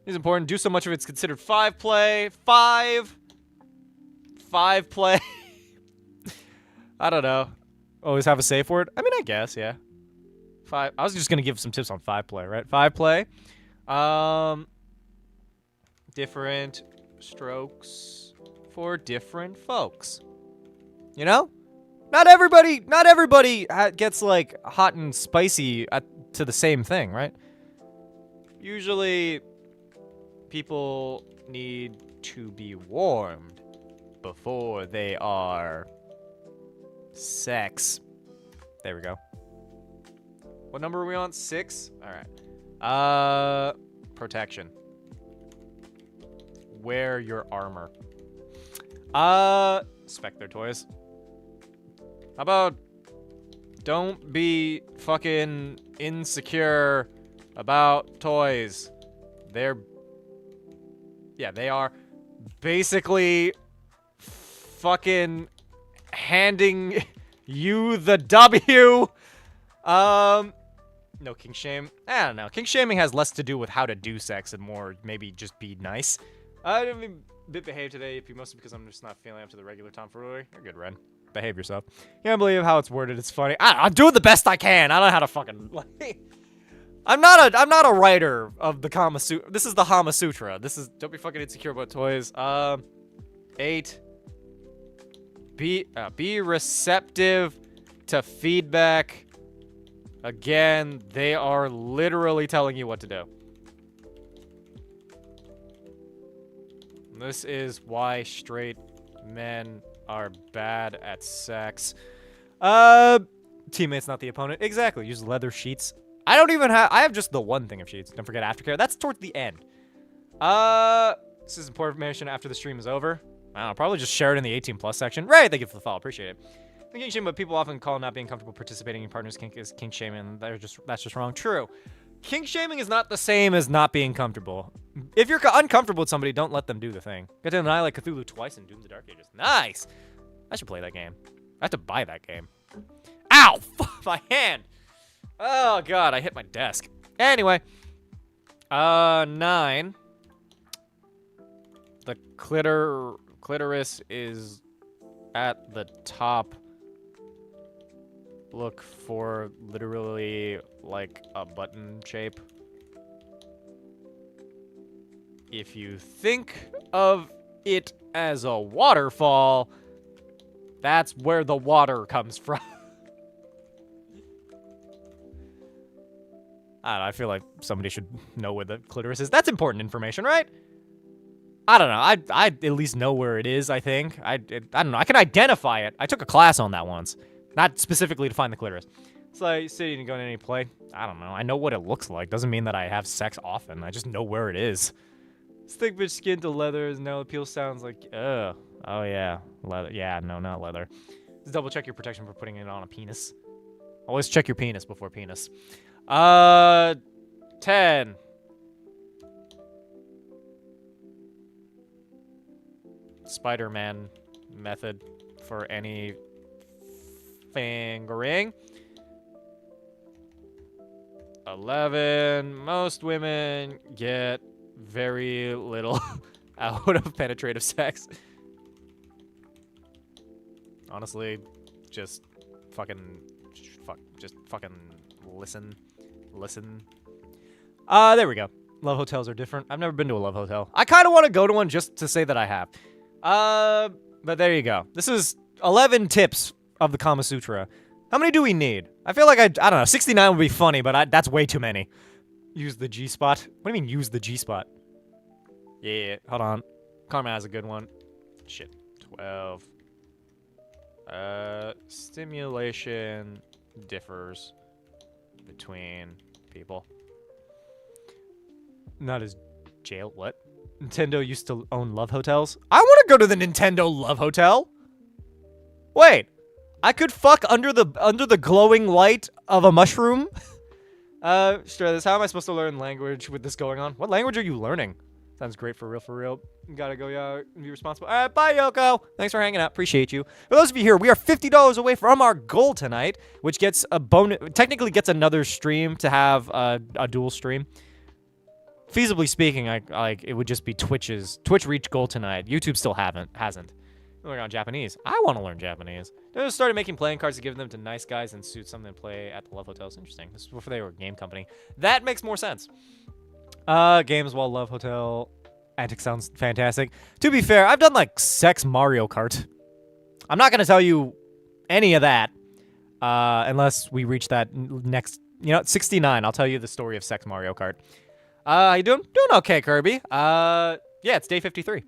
it's important. Do so much of it's considered 5 play. 5 play. I don't know. Always have a safe word? I mean, I guess, yeah. 5. I was just going to give some tips on 5 play, right? 5 play. Different strokes for different folks. You know? Not everybody gets, like, hot and spicy to the same thing, right? Usually, people need to be warmed before they are sex. There we go. What number are we on? 6? Alright. Protection. Wear your armor. Spec their toys. How about don't be fucking insecure about toys. They are basically fucking handing you the W. No king shame. I don't know. King shaming has less to do with how to do sex and more maybe just be nice. I didn't be a bit behaved today, mostly because I'm just not feeling up to the regular tomfoolery. You're good, Ren. Behave yourself. Can't believe how it's worded. It's funny. I'm doing the best I can. I don't know how to fucking like. I'm not a writer of the Kama Sutra. This is the Hama Sutra. This is don't be fucking insecure about toys. 8. Be receptive to feedback. Again, they are literally telling you what to do. This is why straight men are bad at sex. Teammates, not the opponent. Exactly. Use leather sheets. I have just the one thing of sheets. Don't forget aftercare. That's towards the end. This is important information after the stream is over. I don't know, probably just share it in the 18+ section. Right, thank you for the follow. Appreciate it. The kink shaming, but people often call not being comfortable participating in partners' kink is kink shaming. That's just wrong. True. Kink shaming is not the same as not being comfortable. If you're uncomfortable with somebody, don't let them do the thing. Got to annihilate Cthulhu twice in Doom of the Dark Ages. Nice! I should play that game. I have to buy that game. Ow! My hand! Oh, God, I hit my desk. Anyway. 9. The clitoris is at the top. Look for literally like a button shape. If you think of it as a waterfall, that's where the water comes from. I don't know, I feel like somebody should know where the clitoris is. That's important information, right? I don't know. I at least know where it is, I think. I don't know. I can identify it. I took a class on that once. Not specifically to find the clitoris. It's like sitting and going to any play. I don't know. I know what it looks like. Doesn't mean that I have sex often. I just know where it is. Thick bitch skin to leather is no appeal. Sounds like, ugh. Oh, yeah. Leather. Yeah, no, not leather. Just double check your protection for putting it on a penis. Always check your penis before penis. 10. Spider-Man method for any fingering. 11. Most women get very little out of penetrative sex. Honestly, just fucking listen. There we go. Love hotels are different. I've never been to a love hotel. I kind of want to go to one just to say that I have. But there you go. This is 11 tips of the Kama Sutra. How many do we need? I feel like I don't know, 69 would be funny, but that's way too many. Use the G-spot? What do you mean use the G-spot? Yeah, hold on. Karma has a good one. Shit. 12. Stimulation differs between people. Not as jail. What? Nintendo used to own love hotels? I want to go to the Nintendo love hotel. Wait. I could fuck under the glowing light of a mushroom? Stratus, how am I supposed to learn language with this going on? What language are you learning? Sounds great for real. Gotta go, yeah, be responsible. All right, bye, Yoko. Thanks for hanging out. Appreciate you. For those of you here, we are $50 away from our goal tonight, which gets a bonus, technically gets another stream to have a dual stream. Feasibly speaking, it would just be Twitch reach goal tonight. YouTube still hasn't. Learn on Japanese. I want to learn Japanese. They just started making playing cards to give them to nice guys and suit something to play at the love hotels. Interesting. This is before they were a game company. That makes more sense. Games while love hotel. Antic sounds fantastic. To be fair, I've done like sex Mario Kart. I'm not gonna tell you any of that unless we reach that next. 69. I'll tell you the story of sex Mario Kart. How you doing? Doing okay, Kirby. Yeah, it's day 53.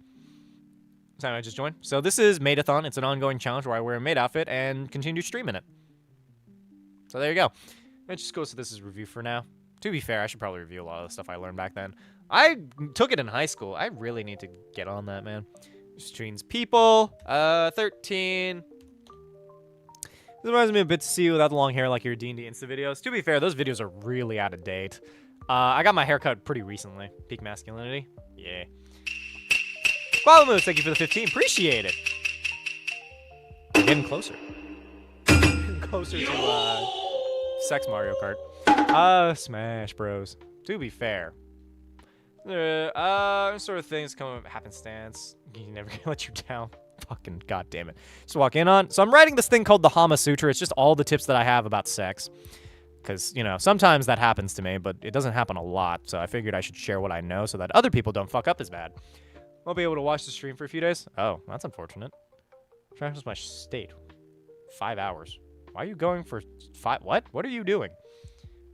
Time I just joined. So this is maid-o-thon. It's an ongoing challenge where I wear a maid outfit and continue streaming it. So there you go. It just goes to this as review for now. To be fair, I should probably review a lot of the stuff I learned back then. I took it in high school. I really need to get on that, man. Streams people. 13. This reminds me a bit to see you without the long hair like your D&D Insta videos. To be fair, those videos are really out of date. I got my hair cut pretty recently. Peak masculinity. Yeah. Follow Moose, thank you for the 15. Appreciate it. We're getting closer. Getting closer to sex Mario Kart. Smash Bros. To be fair. Sort of things come up happenstance. You never gonna let you down. Fucking goddamn it. Just walk in on. So I'm writing this thing called the Hama Sutra. It's just all the tips that I have about sex. Because, sometimes that happens to me, but it doesn't happen a lot. So I figured I should share what I know so that other people don't fuck up as bad. Won't be able to watch the stream for a few days? Oh, that's unfortunate. Transfers my state. 5 hours. Why are you going for 5? What? What are you doing?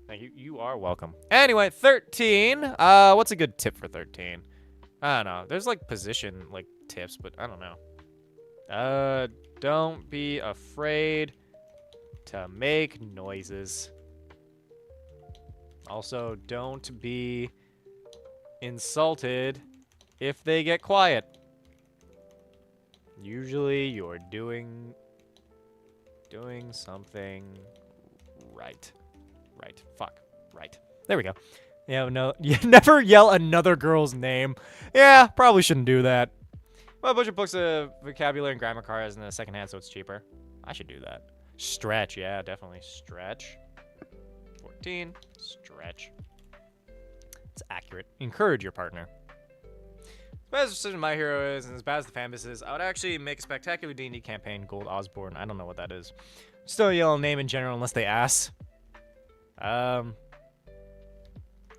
Thank you. You are welcome. Anyway, 13. What's a good tip for 13? I don't know. There's position tips, but I don't know. Don't be afraid to make noises. Also, don't be insulted if they get quiet. Usually you're doing something right. Right. Fuck. Right. There we go. Yeah, no, you never yell another girl's name. Yeah, probably shouldn't do that. Well, a bunch of books of vocabulary and grammar cards in the second hand, so it's cheaper. I should do that. Stretch, yeah, definitely. Stretch. 14. Stretch. It's accurate. Encourage your partner. As bad as decision My Hero is, and as bad as the fanbase is, I would actually make a spectacular D&D campaign, Gold Osborne. I don't know what that is. Still yell a name in general unless they ask.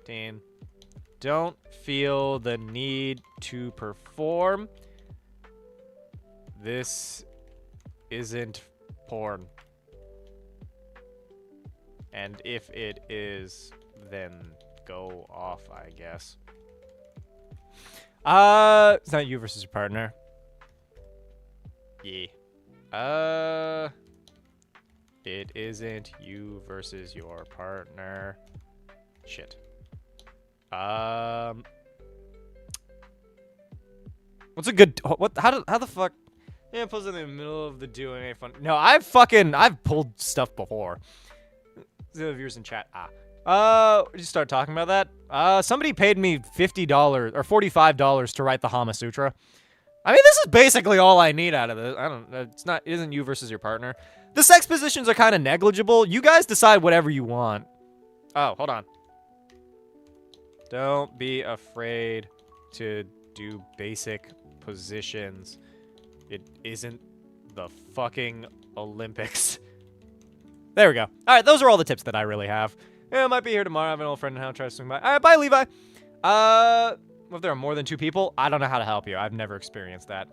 15. Don't feel the need to perform. This isn't porn. And if it is, then go off, I guess. It's not you versus your partner. Yeah. It isn't you versus your partner. Shit. What's a good... How the fuck... Yeah, pose in the middle of the doing a fun... No, I've pulled stuff before. The viewers in chat. You start talking about that? Somebody paid me $50 or $45 to write the Hama Sutra. I mean, this is basically all I need out of this. It isn't you versus your partner. The sex positions are kind of negligible. You guys decide whatever you want. Oh, hold on. Don't be afraid to do basic positions. It isn't the fucking Olympics. There we go. All right, those are all the tips that I really have. Yeah, I might be here tomorrow. I have an old friend in town. Try to swing by. All right, bye, Levi. If there are more than 2 people, I don't know how to help you. I've never experienced that.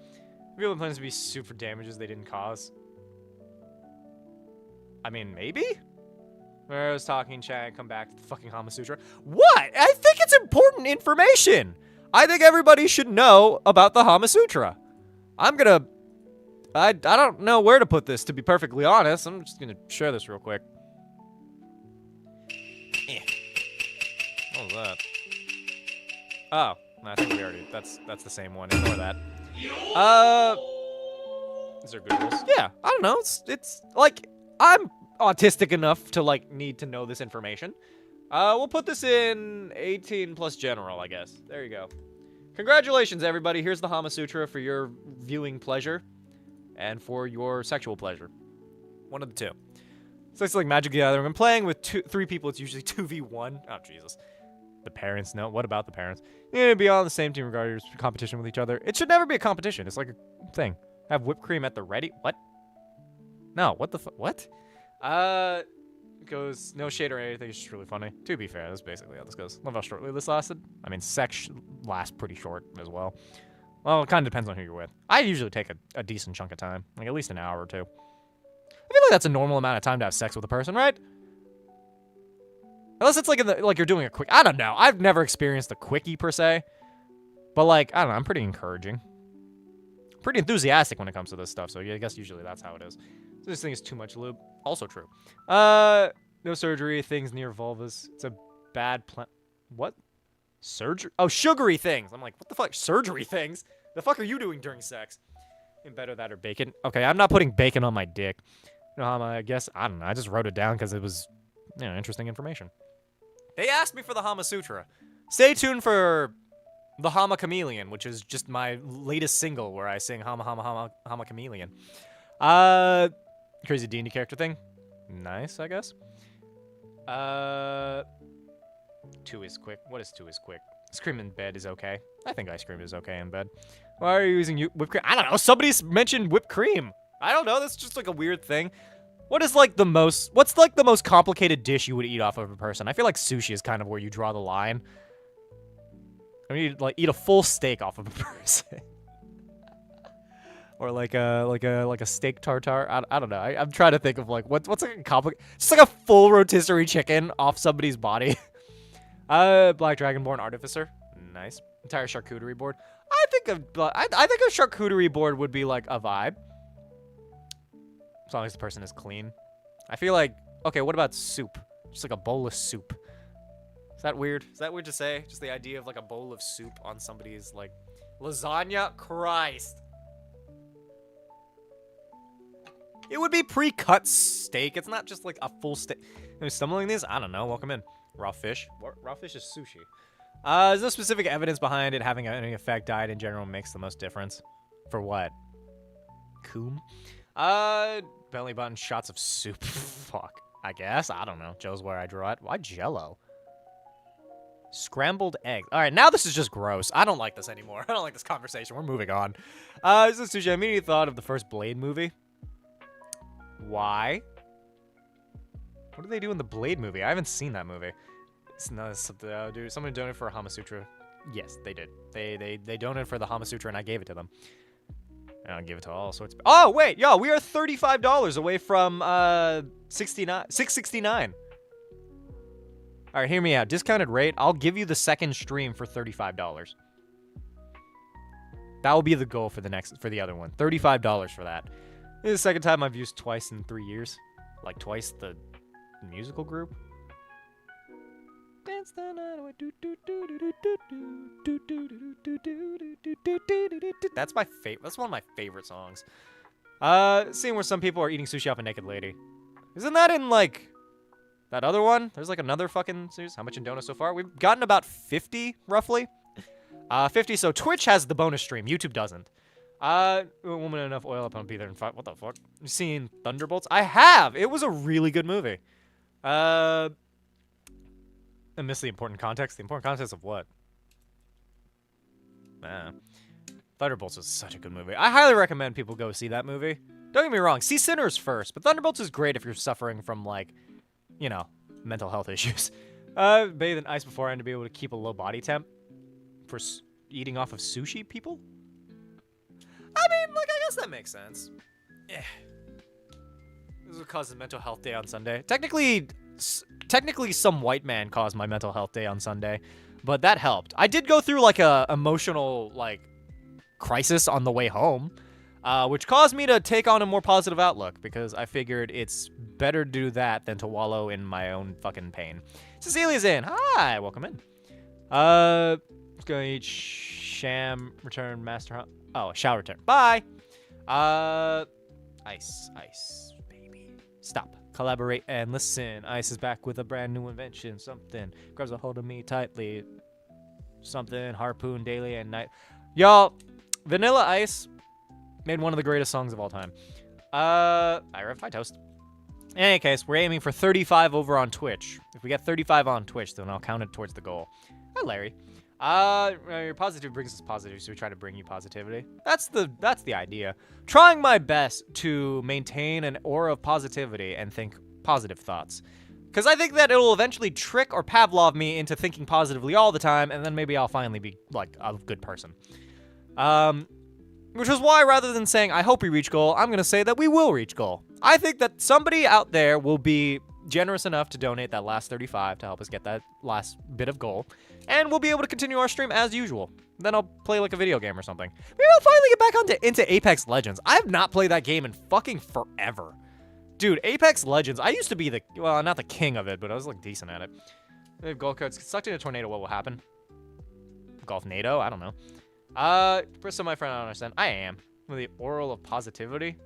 People plans to be sued for damages they didn't cause. I mean, maybe? Where I was talking, chat, come back to the fucking Hama Sutra. What? I think it's important information. I think everybody should know about the Hama Sutra. I don't know where to put this, to be perfectly honest. I'm just gonna share this real quick. What was that? Oh, I think we already, that's the same one. Ignore that. Is there good rules? Yeah, I don't know. It's like, I'm autistic enough to, like, need to know this information. We'll put this in 18 plus general, I guess. There you go. Congratulations, everybody. Here's the Hama Sutra for your viewing pleasure and for your sexual pleasure. One of the two. So it's like Magic the Gathering. I'm playing with 3 people. It's usually 2v1. Oh, Jesus. The parents know. What about the parents? Yeah, be on the same team regardless of competition with each other. It should never be a competition. It's like a thing. Have whipped cream at the ready. What? No, what the fuck? What? Goes no shade or anything. It's just really funny. To be fair, that's basically how this goes. Love how shortly this lasted. I mean, sex lasts pretty short as well. Well, it kind of depends on who you're with. I usually take a decent chunk of time, like at least an hour or 2. I feel like that's a normal amount of time to have sex with a person, right? Unless it's like you're doing a quick. I don't know. I've never experienced a quickie per se, but like I don't know. I'm pretty encouraging, pretty enthusiastic when it comes to this stuff. So yeah, I guess usually that's how it is. So this thing is too much lube. Also true. No surgery. Things near vulvas. It's a bad plan. What? Surgery? Oh, sugary things. I'm like, what the fuck? Surgery things? The fuck are you doing during sex? In bed or that or bacon? Okay, I'm not putting bacon on my dick. No, I guess I don't know. I just wrote it down because it was, interesting information. They asked me for the Hama Sutra. Stay tuned for the Hama Chameleon, which is just my latest single where I sing Hama Hama Hama Hama Chameleon. Crazy D&D character thing. Nice, I guess. 2 is quick. What is 2 is quick? Ice cream in bed is okay. I think ice cream is okay in bed. Why are you using whipped cream? I don't know. Somebody's mentioned whipped cream. I don't know. That's just like a weird thing. What's like the most complicated dish you would eat off of a person? I feel like sushi is kind of where you draw the line. I mean, like eat a full steak off of a person. Or like a steak tartare. I don't know. I'm trying to think of like what's like a complicated. Just like a full rotisserie chicken off somebody's body. Black Dragonborn Artificer. Nice. Entire charcuterie board. I think a charcuterie board would be like a vibe. As long as the person is clean. I feel like, okay, what about soup? Just like a bowl of soup. Is that weird? Is that weird to say? Just the idea of like a bowl of soup on somebody's like lasagna? Christ. It would be pre-cut steak. It's not just like a full steak. Am I stumbling these? I don't know. Welcome in. Raw fish. Raw fish is sushi. There's no specific evidence behind it having any effect. Diet in general makes the most difference. For what? Coom? Belly button shots of soup. Fuck. I guess. I don't know. Joe's where I draw it. Why Jello? Scrambled eggs. All right, now this is just gross. I don't like this anymore. I don't like this conversation. We're moving on. This is sushi. I immediately thought of the first Blade movie. Why? What do they do in the Blade movie? I haven't seen that movie. It's not something. Dude, somebody donated for a Hama Sutra. Yes, they did. They donated for the Hama Sutra, and I gave it to them. And I'll give it to all sorts of... Oh, wait, yo, we are $35 away from $669. All right, hear me out. Discounted rate, I'll give you the second stream for $35. That will be the goal for the other one. $35 for that. This is the second time I've used twice in 3 years. like twice the musical group. Dance the night away. That's my favorite. That's one of my favorite songs. Seeing where some people are eating sushi off a naked lady. Isn't that in like that other one? There's like another fucking series. How much in donuts so far? We've gotten about 50 roughly. 50. So Twitch has the bonus stream. YouTube doesn't. Woman enough oil up on be there in 5. What the fuck? You seen Thunderbolts? I have. It was a really good movie. I missed the important context. The important context of what? Thunderbolts is such a good movie. I highly recommend people go see that movie. Don't get me wrong, see Sinners first, but Thunderbolts is great if you're suffering from, like, you know, mental health issues. Bathe in ice beforehand to be able to keep a low body temp for eating off of sushi, people? I mean, like, I guess that makes sense. Yeah. This would cause a mental health day on Sunday. Technically, some white man caused my mental health day on Sunday, but that helped. I did go through, like, a emotional, like, crisis on the way home, which caused me to take on a more positive outlook, because I figured it's better to do that than to wallow in my own fucking pain. Cecilia's in. Hi, welcome in. Let's go eat sham, return, master, oh, shall return. Bye. Ice, baby. Stop. Collaborate and listen. Ice is back with a brand new invention. Something grabs a hold of me tightly. Something harpoon daily and night. Y'all, Vanilla Ice made one of the greatest songs of all time. Ira, hi toast. In any case, we're aiming for 35 over on Twitch. If we get 35 on Twitch, then I'll count it towards the goal. Hi, Larry. Your positive brings us positive, so we try to bring you positivity. That's the idea. Trying my best to maintain an aura of positivity and think positive thoughts. Because I think that it'll eventually trick or Pavlov me into thinking positively all the time, and then maybe I'll finally be, like, a good person. Which is why, rather than saying, I hope we reach goal, I'm going to say that we will reach goal. I think that somebody out there will be generous enough to donate that last 35 to help us get that last bit of goal, and we'll be able to continue our stream as usual. Then I'll play, like, a video game or something. Maybe I'll finally get back into Apex Legends. I have not played that game in fucking forever. Dude, Apex Legends, I used to be well, not the king of it, but I was, like, decent at it. If golf carts sucked in a tornado, what will happen? Golf NATO? I don't know. For some of my friend, I don't understand. I am. With the oral of positivity.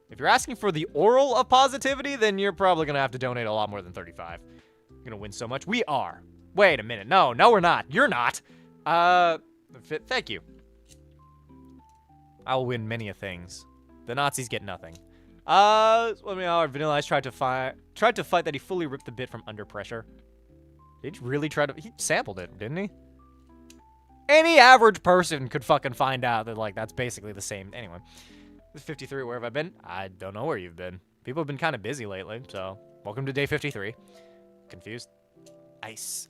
If you're asking for the oral of positivity, then you're probably going to have to donate a lot more than 35. You're going to win so much. We are. Wait a minute. No, we're not. You're not. Thank you. I will win many a things. The Nazis get nothing. Our Vanilla Ice tried to fight that he fully ripped the bit from under pressure. Did he really try to? He sampled it, didn't he? Any average person could fucking find out that, like, that's basically the same. Anyway, 53, where have I been? I don't know where you've been. People have been kind of busy lately, so welcome to day 53. Confused? Ice,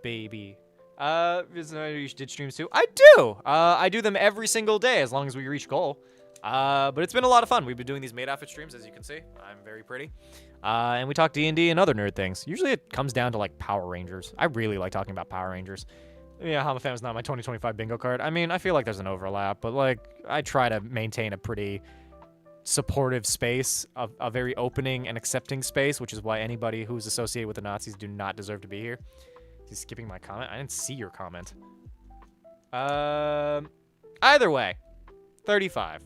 baby. You did streams too? I do! I do them every single day as long as we reach goal. But it's been a lot of fun. We've been doing these maid outfit streams, as you can see. I'm very pretty. And we talk D&D and other nerd things. Usually it comes down to, like, Power Rangers. I really like talking about Power Rangers. Yeah, Hama Fam's not my 2025 bingo card. I mean, I feel like there's an overlap, but, like, I try to maintain a pretty supportive space, a very opening and accepting space, which is why anybody who's associated with the Nazis do not deserve to be here. He's skipping my comment? I didn't see your comment. Either way, 35.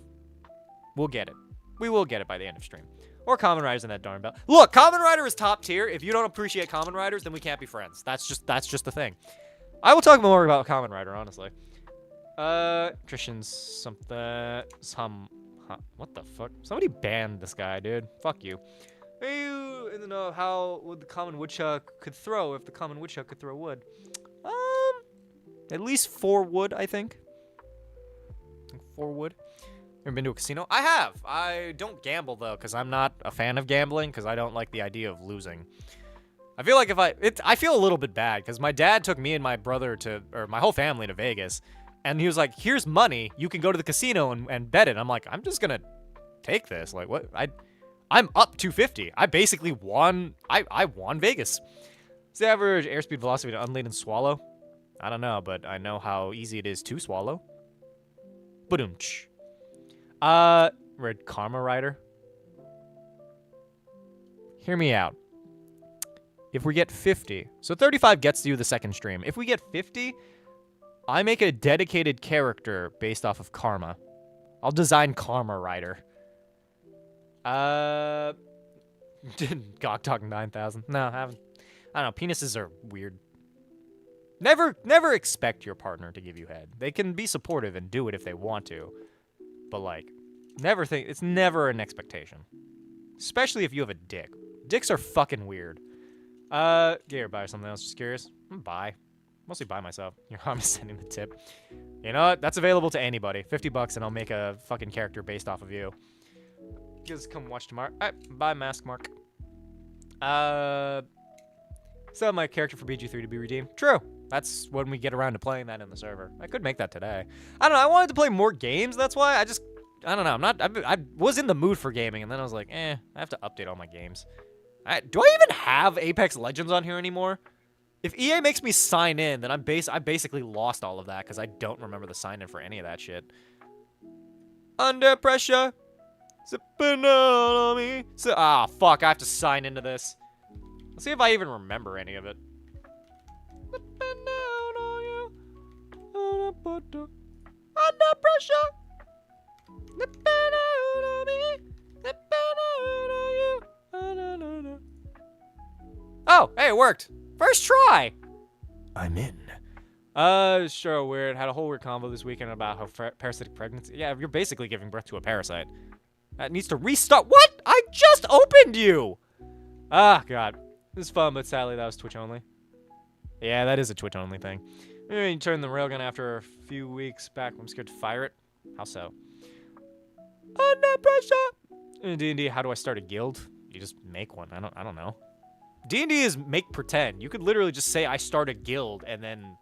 We'll get it. We will get it by the end of stream. Or Kamen Rider's in that darn belt. Look, Kamen Rider is top tier. If you don't appreciate Kamen Riders, then we can't be friends. That's just the thing. I will talk more about Kamen Rider, honestly. Christians, something, what the fuck? Somebody banned this guy, dude. Fuck you. You in the know how would the common woodchuck could throw if the common woodchuck could throw wood? At least 4 wood, I think. 4 wood. Ever been to a casino? I have. I don't gamble though, because I'm not a fan of gambling, because I don't like the idea of losing. I feel like I feel a little bit bad, because my dad took me and my brother or my whole family to Vegas, and he was like, here's money, you can go to the casino and bet it. I'm like, I'm just gonna take this. Like, what? I'm up 250. I basically won, I won Vegas. What's the average airspeed velocity to unladen swallow? I don't know, but I know how easy it is to swallow. Badoomch. Red Karma Rider. Hear me out. If we get 50, so 35 gets you the second stream. If we get 50, I make a dedicated character based off of Karma. I'll design Karma Rider. Gog Talk 9,000. No, I haven't. I don't know. Penises are weird. Never expect your partner to give you head. They can be supportive and do it if they want to. But, like, never think... It's never an expectation. Especially if you have a dick. Dicks are fucking weird. Here, buy something else. Just curious. Buy. Mostly buy myself. Your mom is sending the tip. You know what? That's available to anybody. $50 and I'll make a fucking character based off of you. Just come watch tomorrow. Alright, bye, Mask Mark. Sell my character for BG3 to be redeemed. True. That's when we get around to playing that in the server. I could make that today. I don't know. I wanted to play more games. That's why I don't know. I was in the mood for gaming, and then I was like, I have to update all my games. Do I even have Apex Legends on here anymore? If EA makes me sign in, then I basically lost all of that because I don't remember the sign in for any of that shit. Under pressure. Sipping on me. Fuck. I have to sign into this. Let's see if I even remember any of it. Sipping down on you. Under pressure. Sipping out on me. Sipping out on you. Oh, hey, it worked. First try. I'm in. Sure, weird. Had a whole weird convo this weekend about how parasitic pregnancy. Yeah, you're basically giving birth to a parasite. That needs to restart. What? I just opened you. Ah, God. This is fun, but sadly that was Twitch only. Yeah, that is a Twitch only thing. You turn the railgun after a few weeks back. I'm scared to fire it. How so? Under pressure. In D&D, how do I start a guild? You just make one. I don't know. D&D is make pretend. You could literally just say I start a guild and then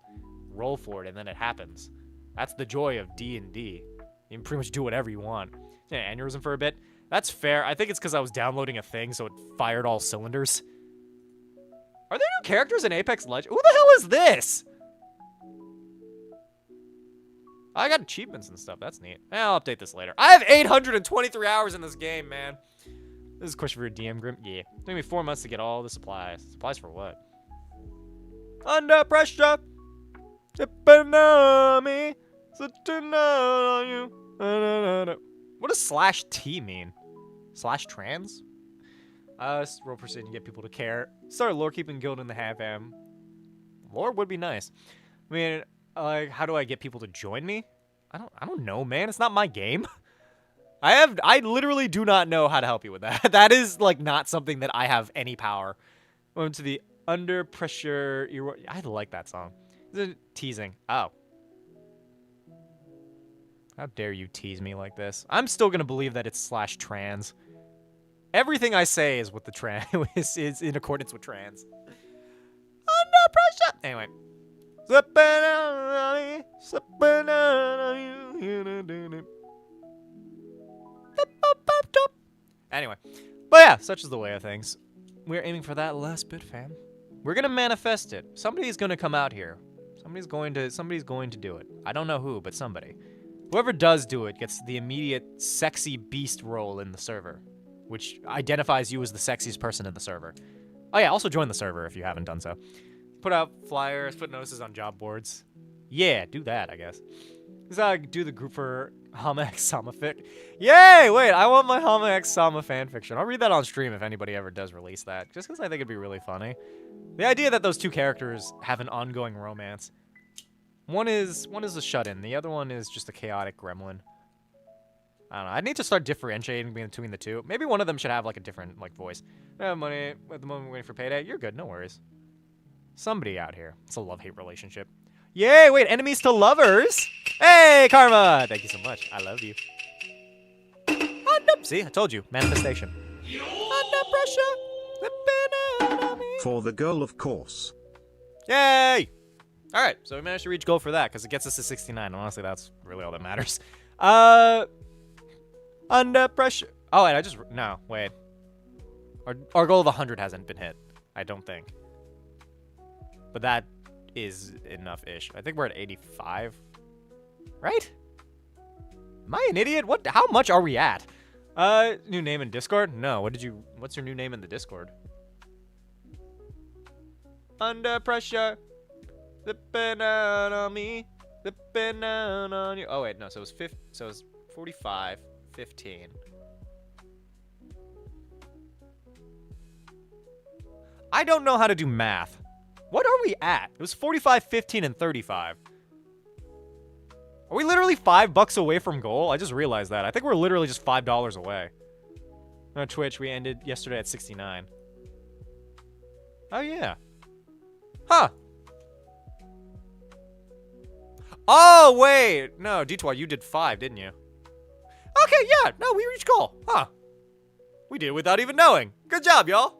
roll for it and then it happens. That's the joy of D&D. You can pretty much do whatever you want. Yeah, aneurysm for a bit. That's fair. I think it's because I was downloading a thing, so it fired all cylinders. Are there new characters in Apex Legends? Who the hell is this? I got achievements and stuff. That's neat. I'll update this later. I have 823 hours in this game, man. This is a question for your DM, Grim. Yeah. It took me 4 months to get all the supplies. Supplies for what? Under pressure. Sipping on me. Sitting on you. What does /T mean? /trans? Roll precision to get people to care. Start a lore keeping guild in the half-am. Lore would be nice. I mean, like, how do I get people to join me? I don't know, man. It's not my game. I literally do not know how to help you with that. That is, like, not something that I have any power. Going to the under pressure. I like that song. Is it teasing? Oh. How dare you tease me like this? I'm still gonna believe that it's /trans. Everything I say is with the trans is in accordance with trans. Under pressure. Anyway. Anyway. But yeah, such is the way of things. We're aiming for that last bit, fam. We're gonna manifest it. Somebody's gonna come out here. Somebody's going to do it. I don't know who, but somebody. Whoever does do it gets the immediate sexy beast role in the server, which identifies you as the sexiest person in the server. Oh yeah, also join the server if you haven't done so. Put out flyers, put notices on job boards. Yeah, do that, I guess. This is how I do the group for HamaSama fic. Yay! Wait, I want my HamaSama fanfiction. I'll read that on stream if anybody ever does release that, just because I think it'd be really funny. The idea that those two characters have an ongoing romance. One is a shut-in. The other one is just a chaotic gremlin. I don't know. I need to start differentiating between the two. Maybe one of them should have, like, a different, like, voice. I have money at the moment waiting for payday. You're good. No worries. Somebody out here. It's a love-hate relationship. Yay! Wait, enemies to lovers? Hey, Karma! Thank you so much. I love you. Oh, nope. See? I told you. Manifestation. Under pressure. For the goal, of course. Yay! Alright, so we managed to reach goal for that, because it gets us to 69. And honestly, that's really all that matters. Under pressure. Oh, wait, no, wait. Our goal of 100 hasn't been hit. I don't think. But that is enough-ish. I think we're at 85. Right? Am I an idiot? How much are we at? New name in Discord? No, what's your new name in the Discord? Under pressure. Slipping out on me. Slipping out on you. Oh, wait, no, so it was 45, 15. I don't know how to do math. What are we at? It was 45, 15, and 35. Are we literally $5 away from goal? I just realized that. I think we're literally just $5 away. On Twitch, we ended yesterday at 69. Oh, yeah. Huh. Oh, wait. No, Detour, you did 5, didn't you? Okay, yeah. No, we reached goal. Huh. We did it without even knowing. Good job, y'all.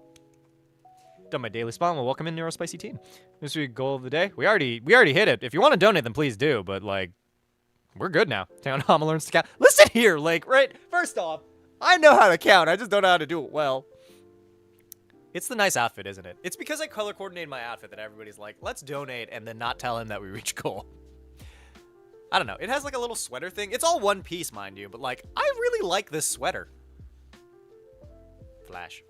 Done my daily spawn. Well, welcome in, Neurospicy Team. This week's goal of the day. We already hit it. If you want to donate, then please do. But, like, we're good now. Town Hama learns to count. Listen here, like, right? First off, I know how to count. I just don't know how to do it well. It's the nice outfit, isn't it? It's because I color coordinated my outfit that everybody's like, let's donate and then not tell him that we reached goal. I don't know. It has, like, a little sweater thing. It's all one piece, mind you. But, like, I really like this sweater. Flash.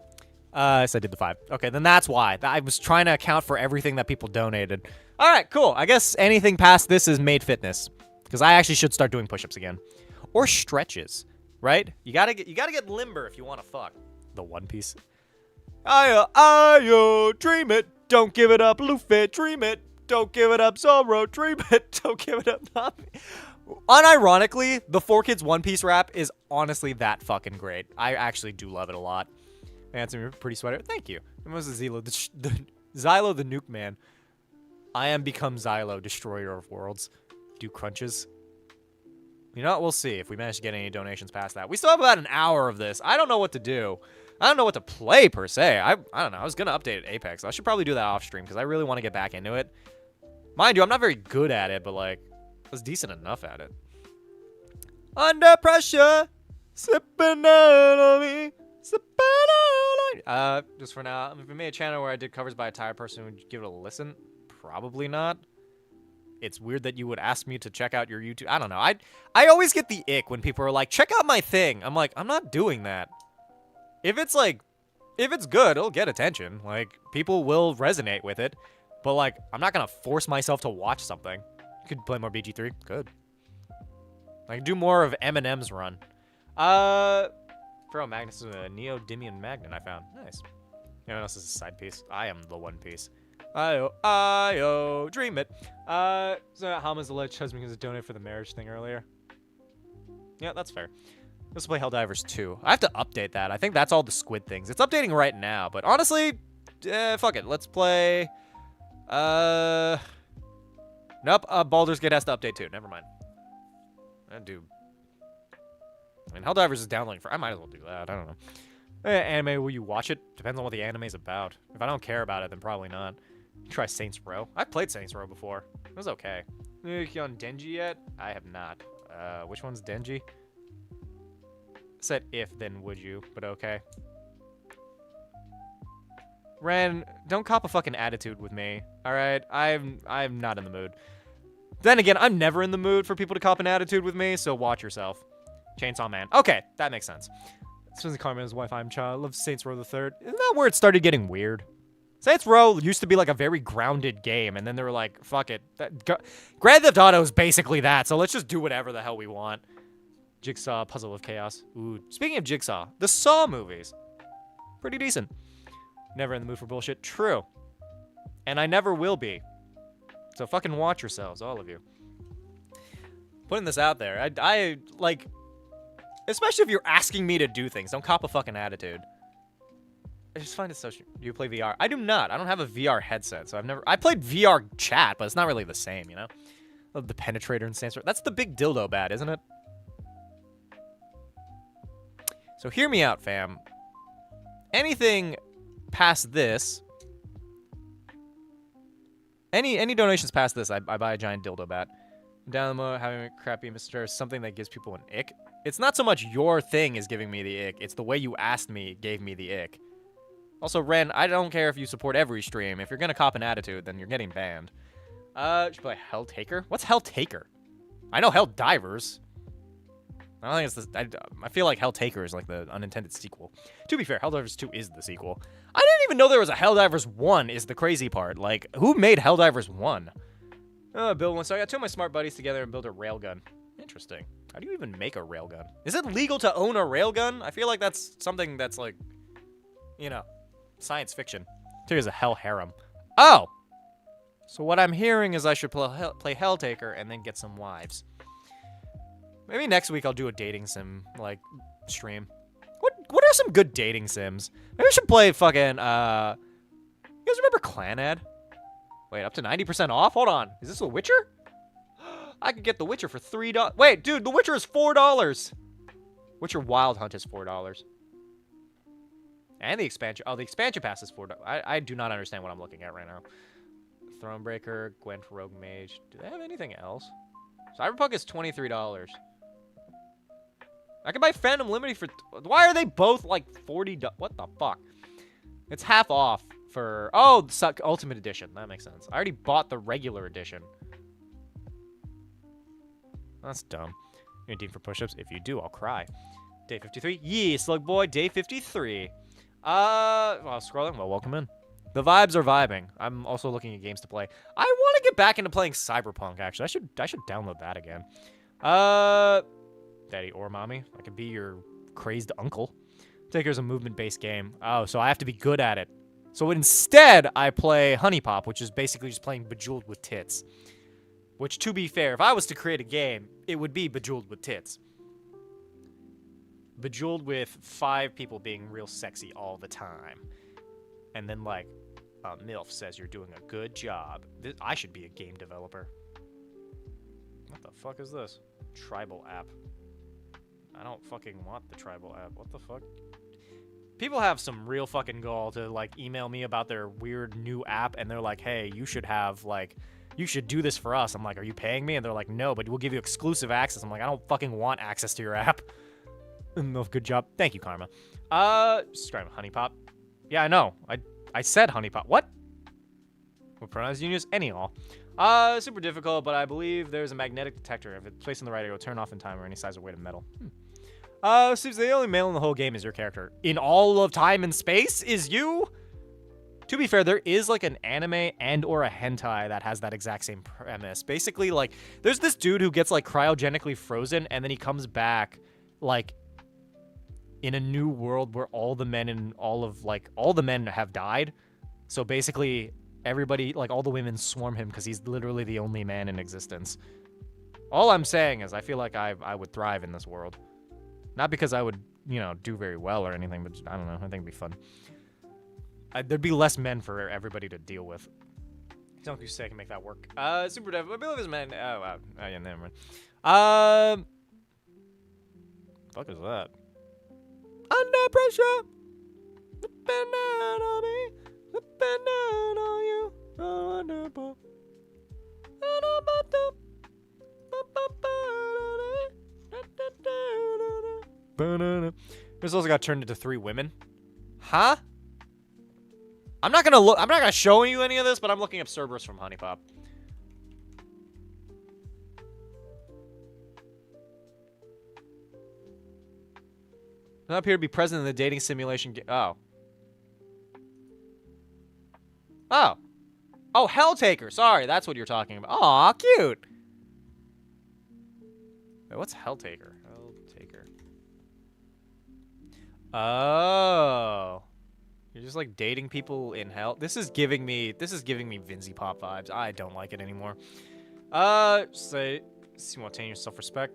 So I did the 5. Okay, then that's why. I was trying to account for everything that people donated. All right, cool. I guess anything past this is made fitness, because I actually should start doing push-ups again, or stretches. Right? You gotta get limber if you want to fuck. The One Piece. Ayo, dream it. Don't give it up, Luffy. Dream it. Don't give it up, Zoro. Dream it. Don't give it up, Nami. Unironically, the 4Kids One Piece rap is honestly that fucking great. I actually do love it a lot. Answer pretty sweater. Thank you. It was Xylo, Xylo the Nuke Man. I am become Xylo, destroyer of worlds. Do crunches. You know what? We'll see if we manage to get any donations past that. We still have about an hour of this. I don't know what to do. I don't know what to play, per se. I don't know. I was going to update Apex. I should probably do that off stream, because I really want to get back into it. Mind you, I'm not very good at it, but, like, I was decent enough at it. Under pressure. Sipping out on me. Just for now, if we made a channel where I did covers by a tired person, would you give it a listen? Probably not. It's weird that you would ask me to check out your YouTube. I don't know. I always get the ick when people are like, check out my thing. I'm like, I'm not doing that. If it's good, it'll get attention. Like, people will resonate with it. But, like, I'm not gonna force myself to watch something. You could play more BG3. Good. I can do more of Eminem's run. Ferro Magnus is a neodymium magnet I found. Nice. You know what else is a side piece? I am the One Piece. Ayo, dream it. So Hama's alleged husband because he donated for the marriage thing earlier. Yeah, that's fair. Let's play Helldivers 2. I have to update that. I think that's all the squid things. It's updating right now, but honestly, fuck it. Let's play, nope, Baldur's Gate has to update too. Never mind. I mean, Helldivers is downloading for... I might as well do that. I don't know. Anime, will you watch it? Depends on what the anime's about. If I don't care about it, then probably not. Try Saints Row. I've played Saints Row before. It was okay. You on Denji yet? I have not. Which one's Denji? Said if, then would you, but okay. Ren, don't cop a fucking attitude with me. Alright? I'm not in the mood. Then again, I'm never in the mood for people to cop an attitude with me, so watch yourself. Chainsaw Man. Okay, that makes sense. Susan Carmen's wife, I'm child. Loves Saints Row the Third. Isn't that where it started getting weird? Saints Row used to be like a very grounded game, and then they were like, fuck it. Grand Theft Auto is basically that, so let's just do whatever the hell we want. Jigsaw, Puzzle of Chaos. Ooh, speaking of Jigsaw, the Saw movies. Pretty decent. Never in the mood for bullshit. True. And I never will be. So fucking watch yourselves, all of you. Putting this out there, I like... Especially if you're asking me to do things. Don't cop a fucking attitude. I just find it so... Do you play VR? I do not. I don't have a VR headset, so I've never... I played VR chat, but it's not really the same, you know? The penetrator and Saints Row. That's the big dildo bat, isn't it? So hear me out, fam. Anything past this... Any donations past this, I buy a giant dildo bat. Down the mode, having a crappy Mr. is something that gives people an ick. It's not so much your thing is giving me the ick. It's the way you asked me gave me the ick. Also, Ren, I don't care if you support every stream. If you're gonna cop an attitude, then you're getting banned. Should play Hell Taker? What's Hell Taker? I know Hell Divers. I don't think it's the. I feel like Helltaker is like the unintended sequel. To be fair, Helldivers 2 is the sequel. I didn't even know there was a Helldivers 1. Is the crazy part. Like, who made Helldivers 1? Build one. So I got 2 of my smart buddies together and build a railgun. Interesting. How do you even make a railgun? Is it legal to own a railgun? I feel like that's something that's like, you know, science fiction. Here's a hell harem. Oh! So what I'm hearing is I should play Helltaker and then get some wives. Maybe next week I'll do a dating sim, like, stream. What are some good dating sims? Maybe I should play fucking, you guys remember Clanad? Wait, up to 90% off? Hold on. Is this a Witcher? I could get The Witcher for $3. Wait, dude, The Witcher is $4. Witcher Wild Hunt is $4. And the expansion. Oh, the expansion pass is $4. I do not understand what I'm looking at right now. Thronebreaker, Gwent Rogue Mage. Do they have anything else? Cyberpunk is $23. I can buy Phantom Liberty for... Why are they both like $40? What the fuck? It's half off for... Oh, the Ultimate Edition. That makes sense. I already bought the regular edition. That's dumb. You're a team for push-ups? If you do, I'll cry. Day 53. Yeah, Slug Boy. Day 53. Well, scrolling. Well, welcome in. The vibes are vibing. I'm also looking at games to play. I want to get back into playing Cyberpunk, actually. I should download that again. Daddy or mommy. I could be your crazed uncle. Taker's a movement-based game. Oh, so I have to be good at it. So instead, I play Honey Pop, which is basically just playing Bejeweled with Tits. Which, to be fair, if I was to create a game, it would be Bejeweled with Tits. Bejeweled with 5 people being real sexy all the time. And then, like, MILF says you're doing a good job. I should be a game developer. What the fuck is this? Tribal app. I don't fucking want the tribal app. What the fuck? People have some real fucking gall to, like, email me about their weird new app, and they're like, hey, you should have, like... You should do this for us. I'm like, are you paying me? And they're like, no, but we'll give you exclusive access. I'm like, I don't fucking want access to your app. MILF, good job. Thank you, Karma. Subscribe, Honey Pop. Yeah, I know. I said Honey Pop. What? What pronouns do you use? Any all. Super difficult, but I believe there's a magnetic detector. If it's placed in the right, it will turn off in time or any size or weight of metal. Seems the only male in the whole game is your character. In all of time and space is you? To be fair, there is like an anime and or a hentai that has that exact same premise. Basically, like, there's this dude who gets like cryogenically frozen and then he comes back like in a new world where all the men have died. So basically everybody, like all the women swarm him because he's literally the only man in existence. All I'm saying is I feel like I would thrive in this world. Not because I would, you know, do very well or anything, but just, I don't know. I think it'd be fun. There'd be less men for everybody to deal with. Don't you say I can make that work? Super Dev. I believe it's men. Oh, wow. Oh, yeah, never mind. Fuck is that? Under pressure. Slipping down on me. Slipping down on you. Wonderful. This also got turned into 3 women. Huh? I'm not gonna show you any of this, but I'm looking up Cerberus from Honey Pop. Not appear to be present in the dating simulation game. Oh. Oh. Oh, Helltaker. Sorry, that's what you're talking about. Aw, cute. Wait, what's Helltaker? Helltaker. Oh. You're just like dating people in hell. This is giving me Vinzy Pop vibes. I don't like it anymore. Say simultaneous self-respect.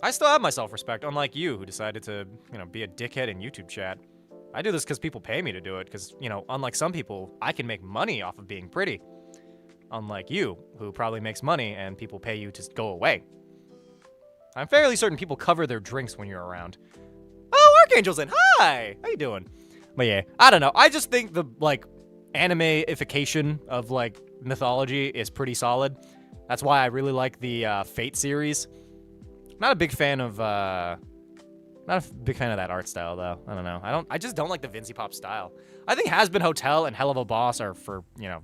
I still have my self-respect, unlike you, who decided to, you know, be a dickhead in YouTube chat. I do this because people pay me to do it, because, you know, unlike some people, I can make money off of being pretty. Unlike you, who probably makes money and people pay you to go away. I'm fairly certain people cover their drinks when you're around. Oh, Archangel's in. Hi! How you doing? But yeah, I don't know. I just think the, like, anime-ification of, like, mythology is pretty solid. That's why I really like the Fate series. Not a big fan of that art style, though. I don't know. I just don't like the Vincy Pop style. I think Has Been Hotel and Hell of a Boss are for, you know,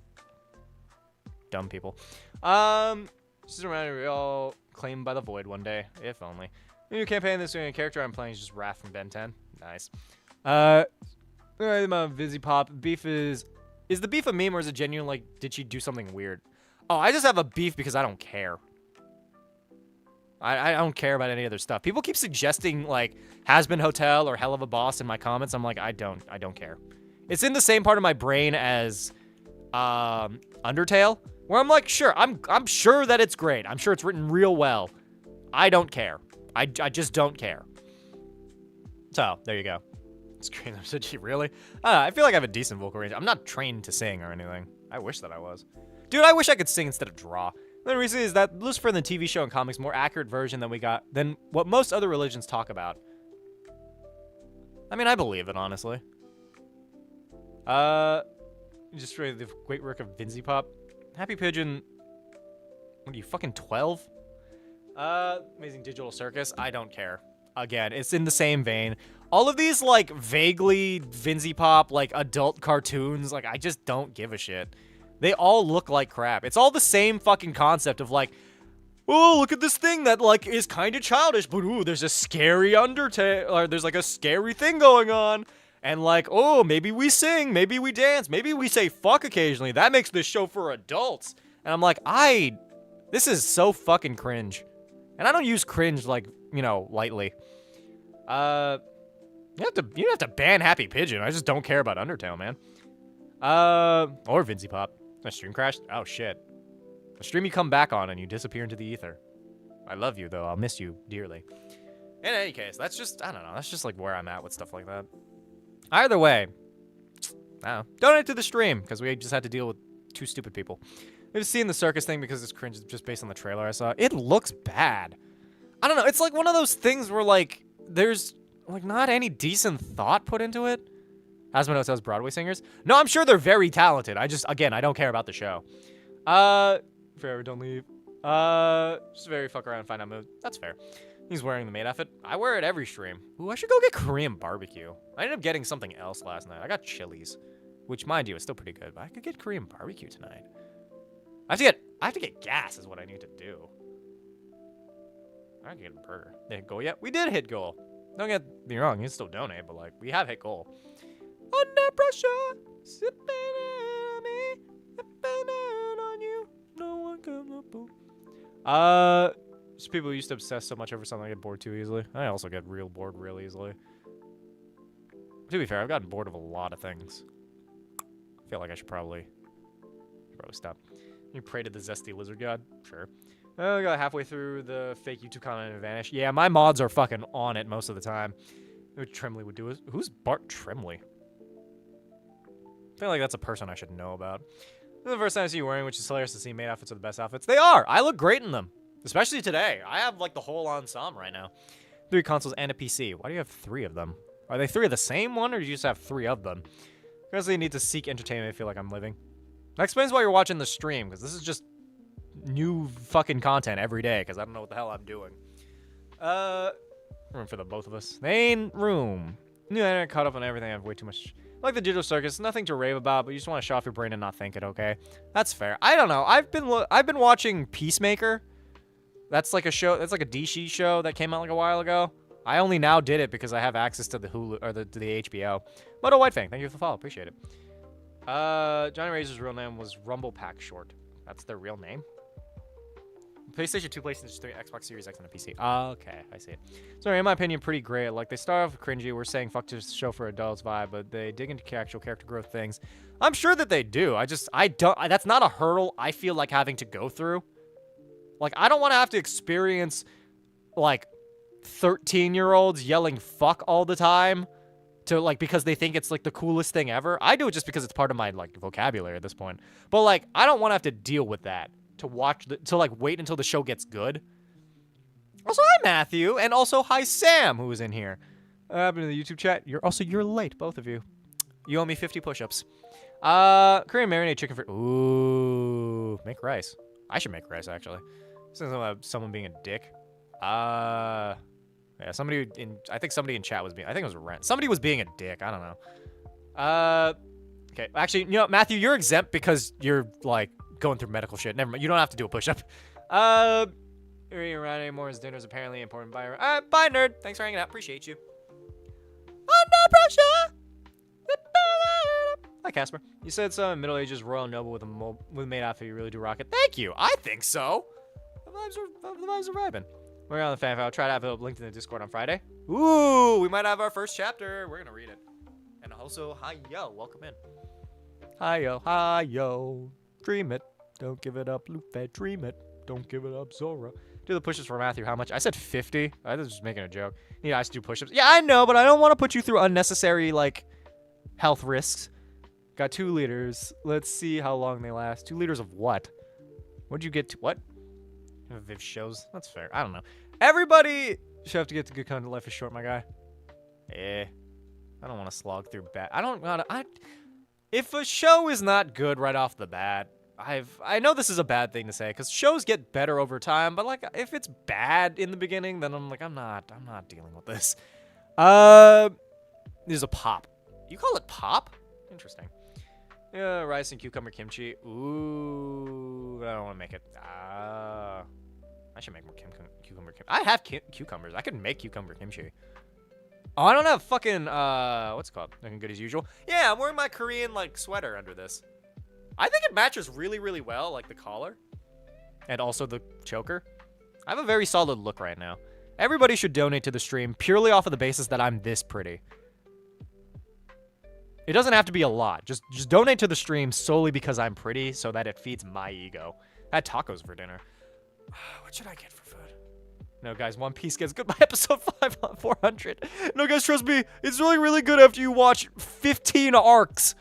dumb people. Just a reminder, we all claimed by the void one day, if only. New campaign, this character I'm playing is just Raph from Ben 10. Nice. Vizzy Pop. Beef is the beef a meme or is it genuine? Like, did she do something weird? Oh, I just have a beef because I don't care. I don't care about any other stuff. People keep suggesting, like, Has Been Hotel or Hell of a Boss in my comments. I'm like, I don't care. It's in the same part of my brain as Undertale, where I'm like, sure, I'm sure that it's great. I'm sure it's written real well. I don't care. I just don't care. So, there you go. Screen said she really? I feel like I have a decent vocal range. I'm not trained to sing or anything. I wish that I was. Dude, I wish I could sing instead of draw. The reason is that Lucifer in the TV show and comics more accurate version than what most other religions talk about. I mean, I believe it, honestly. Just for the great work of Vinzy Pop. Happy Pigeon. What are you, fucking 12? Amazing Digital Circus. I don't care. Again, it's in the same vein. All of these, like, vaguely Vinzy Pop, like, adult cartoons, like, I just don't give a shit. They all look like crap. It's all the same fucking concept of, like, oh, look at this thing that, like, is kind of childish, but, ooh, there's a scary Undertale, or there's, like, a scary thing going on. And, like, oh, maybe we sing, maybe we dance, maybe we say fuck occasionally. That makes this show for adults. And I'm like, this is so fucking cringe. And I don't use cringe, like, you know, lightly. You have to ban Happy Pigeon. I just don't care about Undertale, man. Or Vinzy Pop. My stream crashed? Oh, shit. The stream you come back on and you disappear into the ether. I love you, though. I'll miss you dearly. In any case, that's just, I don't know. That's just, like, where I'm at with stuff like that. Either way, I don't know. Donate to the stream, because we just had to deal with 2 stupid people. We've seen the circus thing because it's cringe just based on the trailer I saw. It looks bad. I don't know. It's like one of those things where, like, there's, like, not any decent thought put into it. Hasbin Hotel's Broadway singers. No, I'm sure they're very talented. Again, I don't care about the show. Forever don't leave. Just very fuck around and find out moves. That's fair. He's wearing the maid outfit. I wear it every stream. Ooh, I should go get Korean barbecue. I ended up getting something else last night. I got Chili's, which, mind you, is still pretty good, but I could get Korean barbecue tonight. I have to get gas is what I need to do. I can get a burger. Did hit goal yet? We did hit goal. Don't get me wrong, you can still donate, but, like, we have hit goal. Under pressure, sipping on me, sipping on you. No one can just people who used to obsess so much over something I get bored too easily. I also get real bored real easily. To be fair, I've gotten bored of a lot of things. I feel like I should probably stop. You pray to the zesty lizard god? Sure. I got halfway through the fake YouTube comment and vanished. Yeah, my mods are fucking on it most of the time. What Trimley would do is... Who's Bart Trimley? I feel like that's a person I should know about. This is the first time I see you wearing, which is hilarious to see maid outfits are the best outfits. They are! I look great in them. Especially today. I have, like, the whole ensemble right now. 3 consoles and a PC. Why do you have 3 of them? Are they 3 of the same one, or do you just have 3 of them? Because you need to seek entertainment. I feel like I'm living. That explains why you're watching the stream, because this is just new fucking content every day, because I don't know what the hell I'm doing. Room for the both of us. Main room. New internet caught up on everything. I have way too much... Like the Digital Circus, nothing to rave about, but you just want to shut off your brain and not think it, okay? That's fair. I don't know. I've been watching Peacemaker. That's like a show. That's like a DC show that came out like a while ago. I only now did it because I have access to the Hulu or the HBO. Moto White Fang, thank you for the follow. Appreciate it. Johnny Razor's real name was Rumble Pack Short. That's their real name. PlayStation 2, PlayStation 3, Xbox Series X, and a PC. Okay, I see it. Sorry, in my opinion, pretty great. Like, they start off cringy. We're saying fuck to show for adults vibe, but they dig into actual character growth things. I'm sure that they do. That's not a hurdle I feel like having to go through. Like, I don't want to have to experience, like, 13-year-olds yelling fuck all the time to, like, because they think it's, like, the coolest thing ever. I do it just because it's part of my, like, vocabulary at this point. But, like, I don't want to have to deal with that. To like wait until the show gets good. Also, hi Matthew, and also hi Sam, who was in here. I've been in the YouTube chat. You're late, both of you. You owe me 50 push-ups. Korean marinade chicken for ooh, make rice. I should make rice actually. Something about someone being a dick. Yeah, I think somebody in chat was being. I think it was Rent. Somebody was being a dick. I don't know. Okay, actually, you know, Matthew, you're exempt because you're like. Going through medical shit. Never mind. You don't have to do a push-up. Eating around anymore as dinner's apparently important. Bye, bye, nerd. Thanks for hanging out. Appreciate you. Under pressure. Hi, Casper. You said so. Middle Ages royal noble with a maid outfit. You really do rock it. Thank you. I think so. The vibes are vibing. We're on the fan file. Try to have it linked in the Discord on Friday. Ooh, we might have our first chapter. We're gonna read it. And also, hi yo, welcome in. Hi yo. Dream it. Don't give it up, Luffy. Dream it. Don't give it up, Zora. Do the push-ups for Matthew. How much? I said 50. I was just making a joke. You need us to do push-ups. Yeah, I know, but I don't want to put you through unnecessary, like, health risks. Got 2 liters. Let's see how long they last. 2 liters of what? What'd you get to? What? Viv shows. That's fair. I don't know. Everybody should have to get to good content. Life is short, my guy. I don't want to slog through bad. If a show is not good right off the bat, I know this is a bad thing to say because shows get better over time, but like if it's bad in the beginning, then I'm like I'm not dealing with this. There's a pop. You call it pop? Interesting. Yeah, rice and cucumber kimchi. Ooh, I don't want to make it. I should make more cucumber kimchi. I have cucumbers. I could make cucumber kimchi. Oh, I don't have fucking what's it called? Looking good as usual. Yeah, I'm wearing my Korean like sweater under this. I think it matches really, really well, like the collar. And also the choker. I have a very solid look right now. Everybody should donate to the stream purely off of the basis that I'm this pretty. It doesn't have to be a lot. Just donate to the stream solely because I'm pretty so that it feeds my ego. I had tacos for dinner. What should I get for food? No, guys, One Piece gets good by episode 400. No, guys, trust me. It's really, really good after you watch 15 arcs.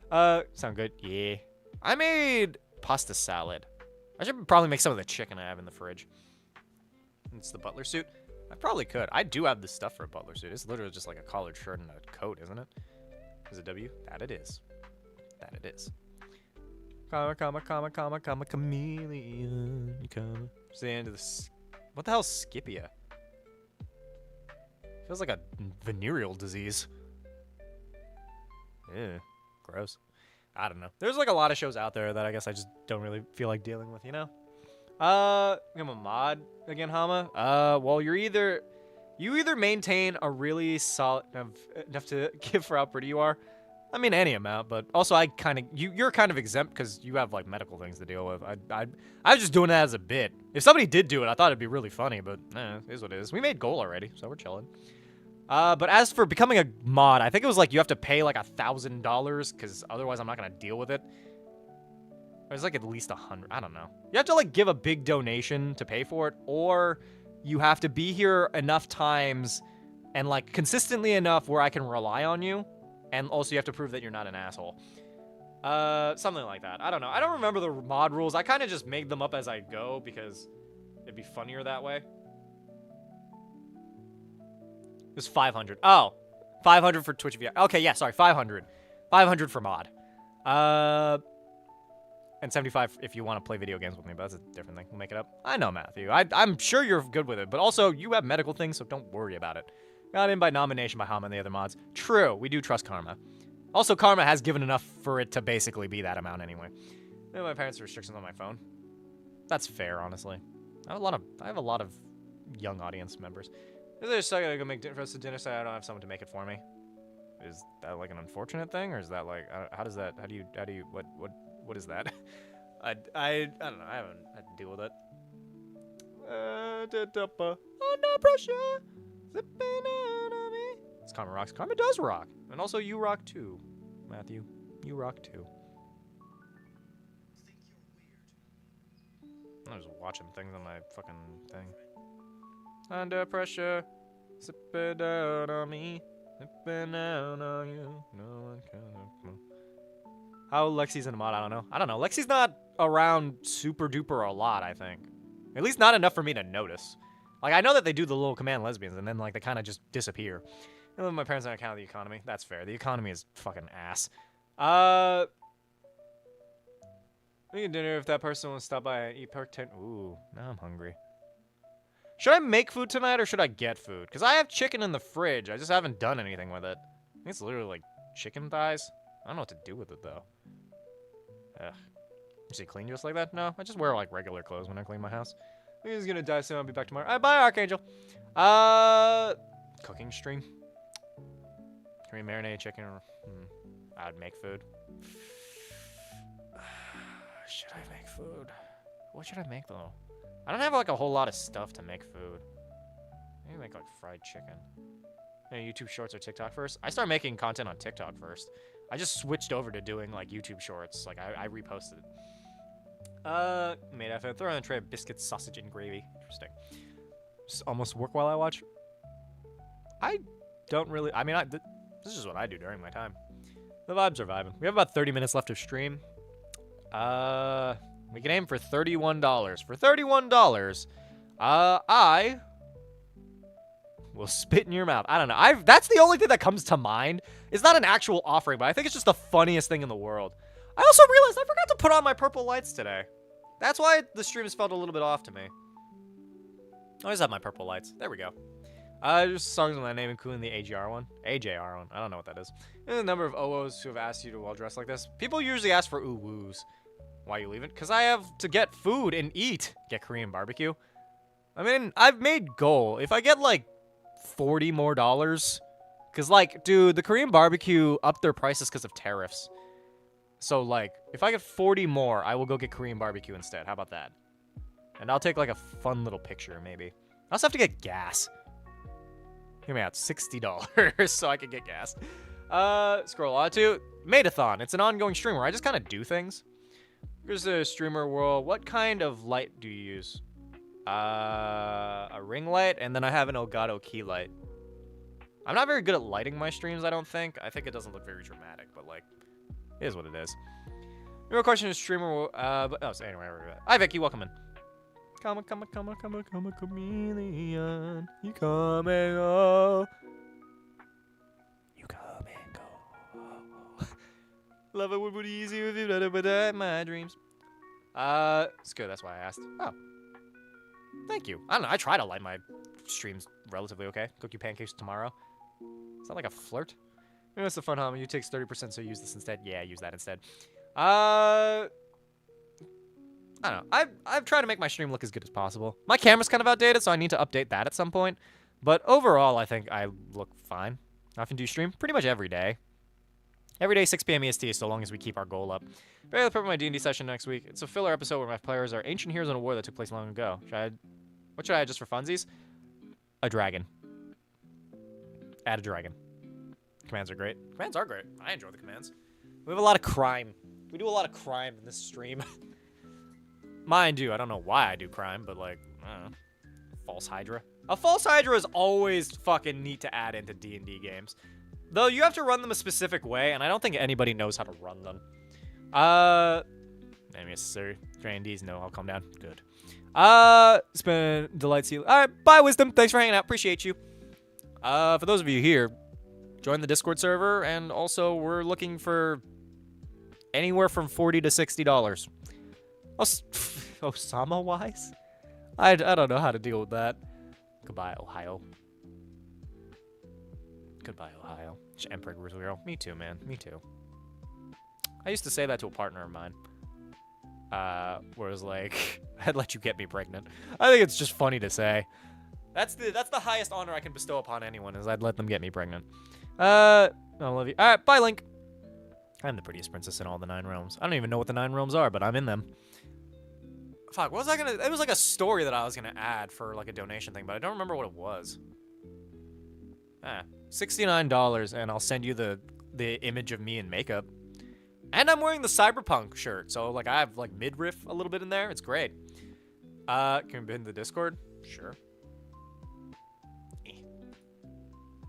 Sound good? Yeah. I made pasta salad. I should probably make some of the chicken I have in the fridge. It's the butler suit. I probably could. I do have the stuff for a butler suit. It's literally just like a collared shirt and a coat, isn't it? Is it W? That it is. That it is. Comma, chameleon. Comma. It's the end of this. What the hell is Scipia? Feels like a venereal disease. Ew. Gross. I don't know. There's like a lot of shows out there that I guess I just don't really feel like dealing with, you know? I'm a mod again, Hama. Well, you either maintain a really solid enough to give for how pretty you are. I mean, any amount, but also you're kind of exempt because you have like medical things to deal with. I was just doing that as a bit. If somebody did do it, I thought it'd be really funny, but it is what it is. We made goal already, so we're chilling. But as for becoming a mod, I think it was like you have to pay like $1,000 because otherwise I'm not gonna deal with it. It's like at least 100. I don't know. You have to like give a big donation to pay for it, or you have to be here enough times and like consistently enough where I can rely on you, and also you have to prove that you're not an asshole. Something like that. I don't know. I don't remember the mod rules. I kind of just made them up as I go because it'd be funnier that way. It was 500. Oh, 500 for Twitch view. Okay, yeah, sorry, 500. 500 for mod. And 75 if you want to play video games with me, but that's a different thing. We'll make it up. I know, Matthew. I'm sure you're good with it, but also you have medical things, so don't worry about it. Got in by nomination by Hama and the other mods. True, we do trust Karma. Also, Karma has given enough for it to basically be that amount anyway. My parents' restrictions on my phone. That's fair, honestly. I have a lot of young audience members. Is there a second I go make dinner for us to dinner so I don't have someone to make it for me? Is that like an unfortunate thing, or is that like how does that? How do you what is that? I don't know. I haven't had to deal with it. Under pressure, slipping out of me. It's Karma rocks. Karma does rock, and also you rock too, Matthew. You rock too. I'm just watching things on my fucking thing. Under pressure, sipping down on me, sipping down on you. No one can. How Lexi's in a mod, I don't know. Lexi's not around super duper a lot, I think. At least not enough for me to notice. Like, I know that they do the little command lesbians, and then, like, they kind of just disappear. My parents don't account the economy. That's fair. The economy is fucking ass. We can dinner if that person will stop by and eat perk 10. Ooh, now I'm hungry. Should I make food tonight or should I get food? Because I have chicken in the fridge. I just haven't done anything with it. I think it's literally like chicken thighs. I don't know what to do with it though. Ugh. Is it clean just like that? No, I just wear like regular clothes when I clean my house. He's gonna die soon. I'll be back tomorrow. All right, bye, Archangel. Cooking stream. Can we marinate chicken? Or, I'd make food. Should I make food? What should I make though? I don't have like a whole lot of stuff to make food. Maybe make like fried chicken. YouTube Shorts or TikTok first? I started making content on TikTok first. I just switched over to doing like YouTube Shorts. Like I reposted it. Made after throw on a tray of biscuits, sausage, and gravy. Interesting. Just almost work while I watch. I don't really. I mean, this is what I do during my time. The vibes are vibing. We have about 30 minutes left of stream. We can aim for $31. For $31, I will spit in your mouth. I don't know. That's the only thing that comes to mind. It's not an actual offering, but I think it's just the funniest thing in the world. I also realized I forgot to put on my purple lights today. That's why the streams felt a little bit off to me. I always have my purple lights. There we go. Just songs with my name including the AJR one. AJR one. I don't know what that is. And the number of OOs who have asked you to well dress like this. People usually ask for ooh woos. Why are you leaving? Because I have to get food and eat. Get Korean barbecue. I mean, I've made goal. If I get like $40 more, because like, dude, the Korean barbecue upped their prices because of tariffs. So like, if I get 40 more, I will go get Korean barbecue instead. How about that? And I'll take like a fun little picture, maybe. I also have to get gas. Hear me out, $60 so I can get gas. Scroll on to maid-o-thon. It's an ongoing stream where I just kind of do things. Here's the streamer world. What kind of light do you use? A ring light, and then I have an Elgato key light. I'm not very good at lighting my streams, I don't think. I think it doesn't look very dramatic, but like, it is what it is. Your question is streamer, so anyway, hi Vicky, welcome in. Come, chameleon. You come and go. You come and go. Love it would be easier if you let it without my dreams. It's good, that's why I asked. Oh. Thank you. I don't know, I try to light my streams relatively okay. Cook you pancakes tomorrow. Is that like a flirt? You know, it's a fun Hama. You take 30%, so use this instead. Yeah, use that instead. I don't know. I've tried to make my stream look as good as possible. My camera's kind of outdated, so I need to update that at some point. But overall, I think I look fine. I often do stream pretty much every day. Every day, 6 p.m. EST, so long as we keep our goal up. Very prep for my D&D session next week. It's a filler episode where my players are ancient heroes in a war that took place long ago. What should I add just for funsies? A dragon. Add a dragon. Commands are great. Commands are great. I enjoy the commands. We have a lot of crime. We do a lot of crime in this stream. Mind you, I don't know why I do crime, but like, I don't know. False Hydra. A false Hydra is always fucking neat to add into D&D games. Though you have to run them a specific way, and I don't think anybody knows how to run them. Maybe necessary. D's, no, I'll calm down. Good. It's been a delight to see you. Alright, bye, Wisdom. Thanks for hanging out. Appreciate you. For those of you here, join the Discord server, and also we're looking for anywhere from $40 to $60. Osama-wise? I don't know how to deal with that. Goodbye, Ohio. Goodbye, Ohio. Emperor Girl. Me too, man. Me too. I used to say that to a partner of mine. Where it was like, I'd let you get me pregnant. I think it's just funny to say. That's the highest honor I can bestow upon anyone, is I'd let them get me pregnant. I love you. Alright, bye, Link. I'm the prettiest princess in all the 9 realms. I don't even know what the 9 realms are, but I'm in them. Fuck, what was I gonna... It was like a story that I was gonna add for like a donation thing, but I don't remember what it was. $69, and I'll send you the image of me in makeup. And I'm wearing the Cyberpunk shirt, so like I have like midriff a little bit in there. It's great. Can we be in the Discord? Sure.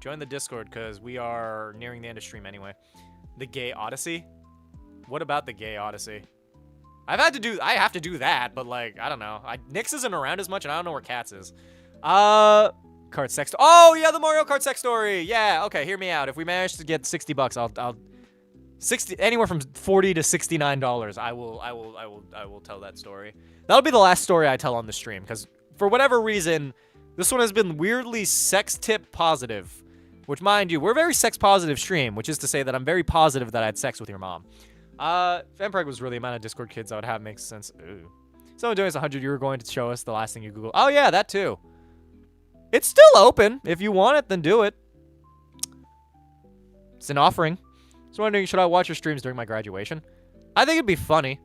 Join the Discord, because we are nearing the end of stream anyway. The Gay Odyssey? What about the Gay Odyssey? I have to do that, but like, I don't know. Nyx isn't around as much, and I don't know where Cats is. Kart sex. Oh yeah, the Mario Kart sex story. Yeah, okay. Hear me out. If we manage to get $60, I'll 60 anywhere from $40 to $69. I will tell that story. That'll be the last story I tell on the stream, because for whatever reason, this one has been weirdly sex tip positive. Which, mind you, we're a very sex positive stream, which is to say that I'm very positive that I had sex with your mom. If Emperor was really the amount of Discord kids I would have makes sense. Ooh. Someone doing us 100, you were going to show us the last thing you Googled. Oh, yeah, that too. It's still open. If you want it, then do it. It's an offering. So wondering, should I watch your streams during my graduation? I think it'd be funny.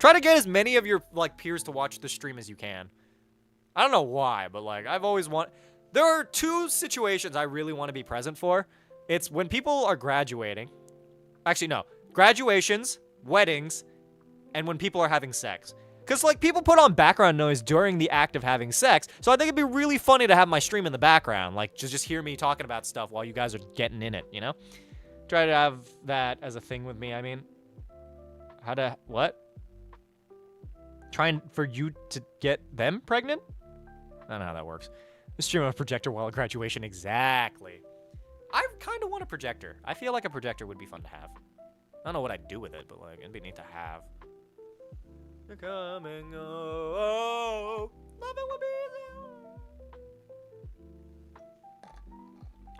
Try to get as many of your, like, peers to watch the stream as you can. I don't know why, but, like, I've always there are 2 situations I really want to be present for. It's when people are graduating. Actually, no. Graduations, weddings, and when people are having sex. Because, like, people put on background noise during the act of having sex, so I think it'd be really funny to have my stream in the background. Like, just hear me talking about stuff while you guys are getting in it, you know? Try to have that as a thing with me, I mean. What? Trying for you to get them pregnant? I don't know how that works. Stream on a projector while at graduation, exactly. I kind of want a projector. I feel like a projector would be fun to have. I don't know what I'd do with it, but, like, it'd be neat to have. You're coming, oh, love it will be there.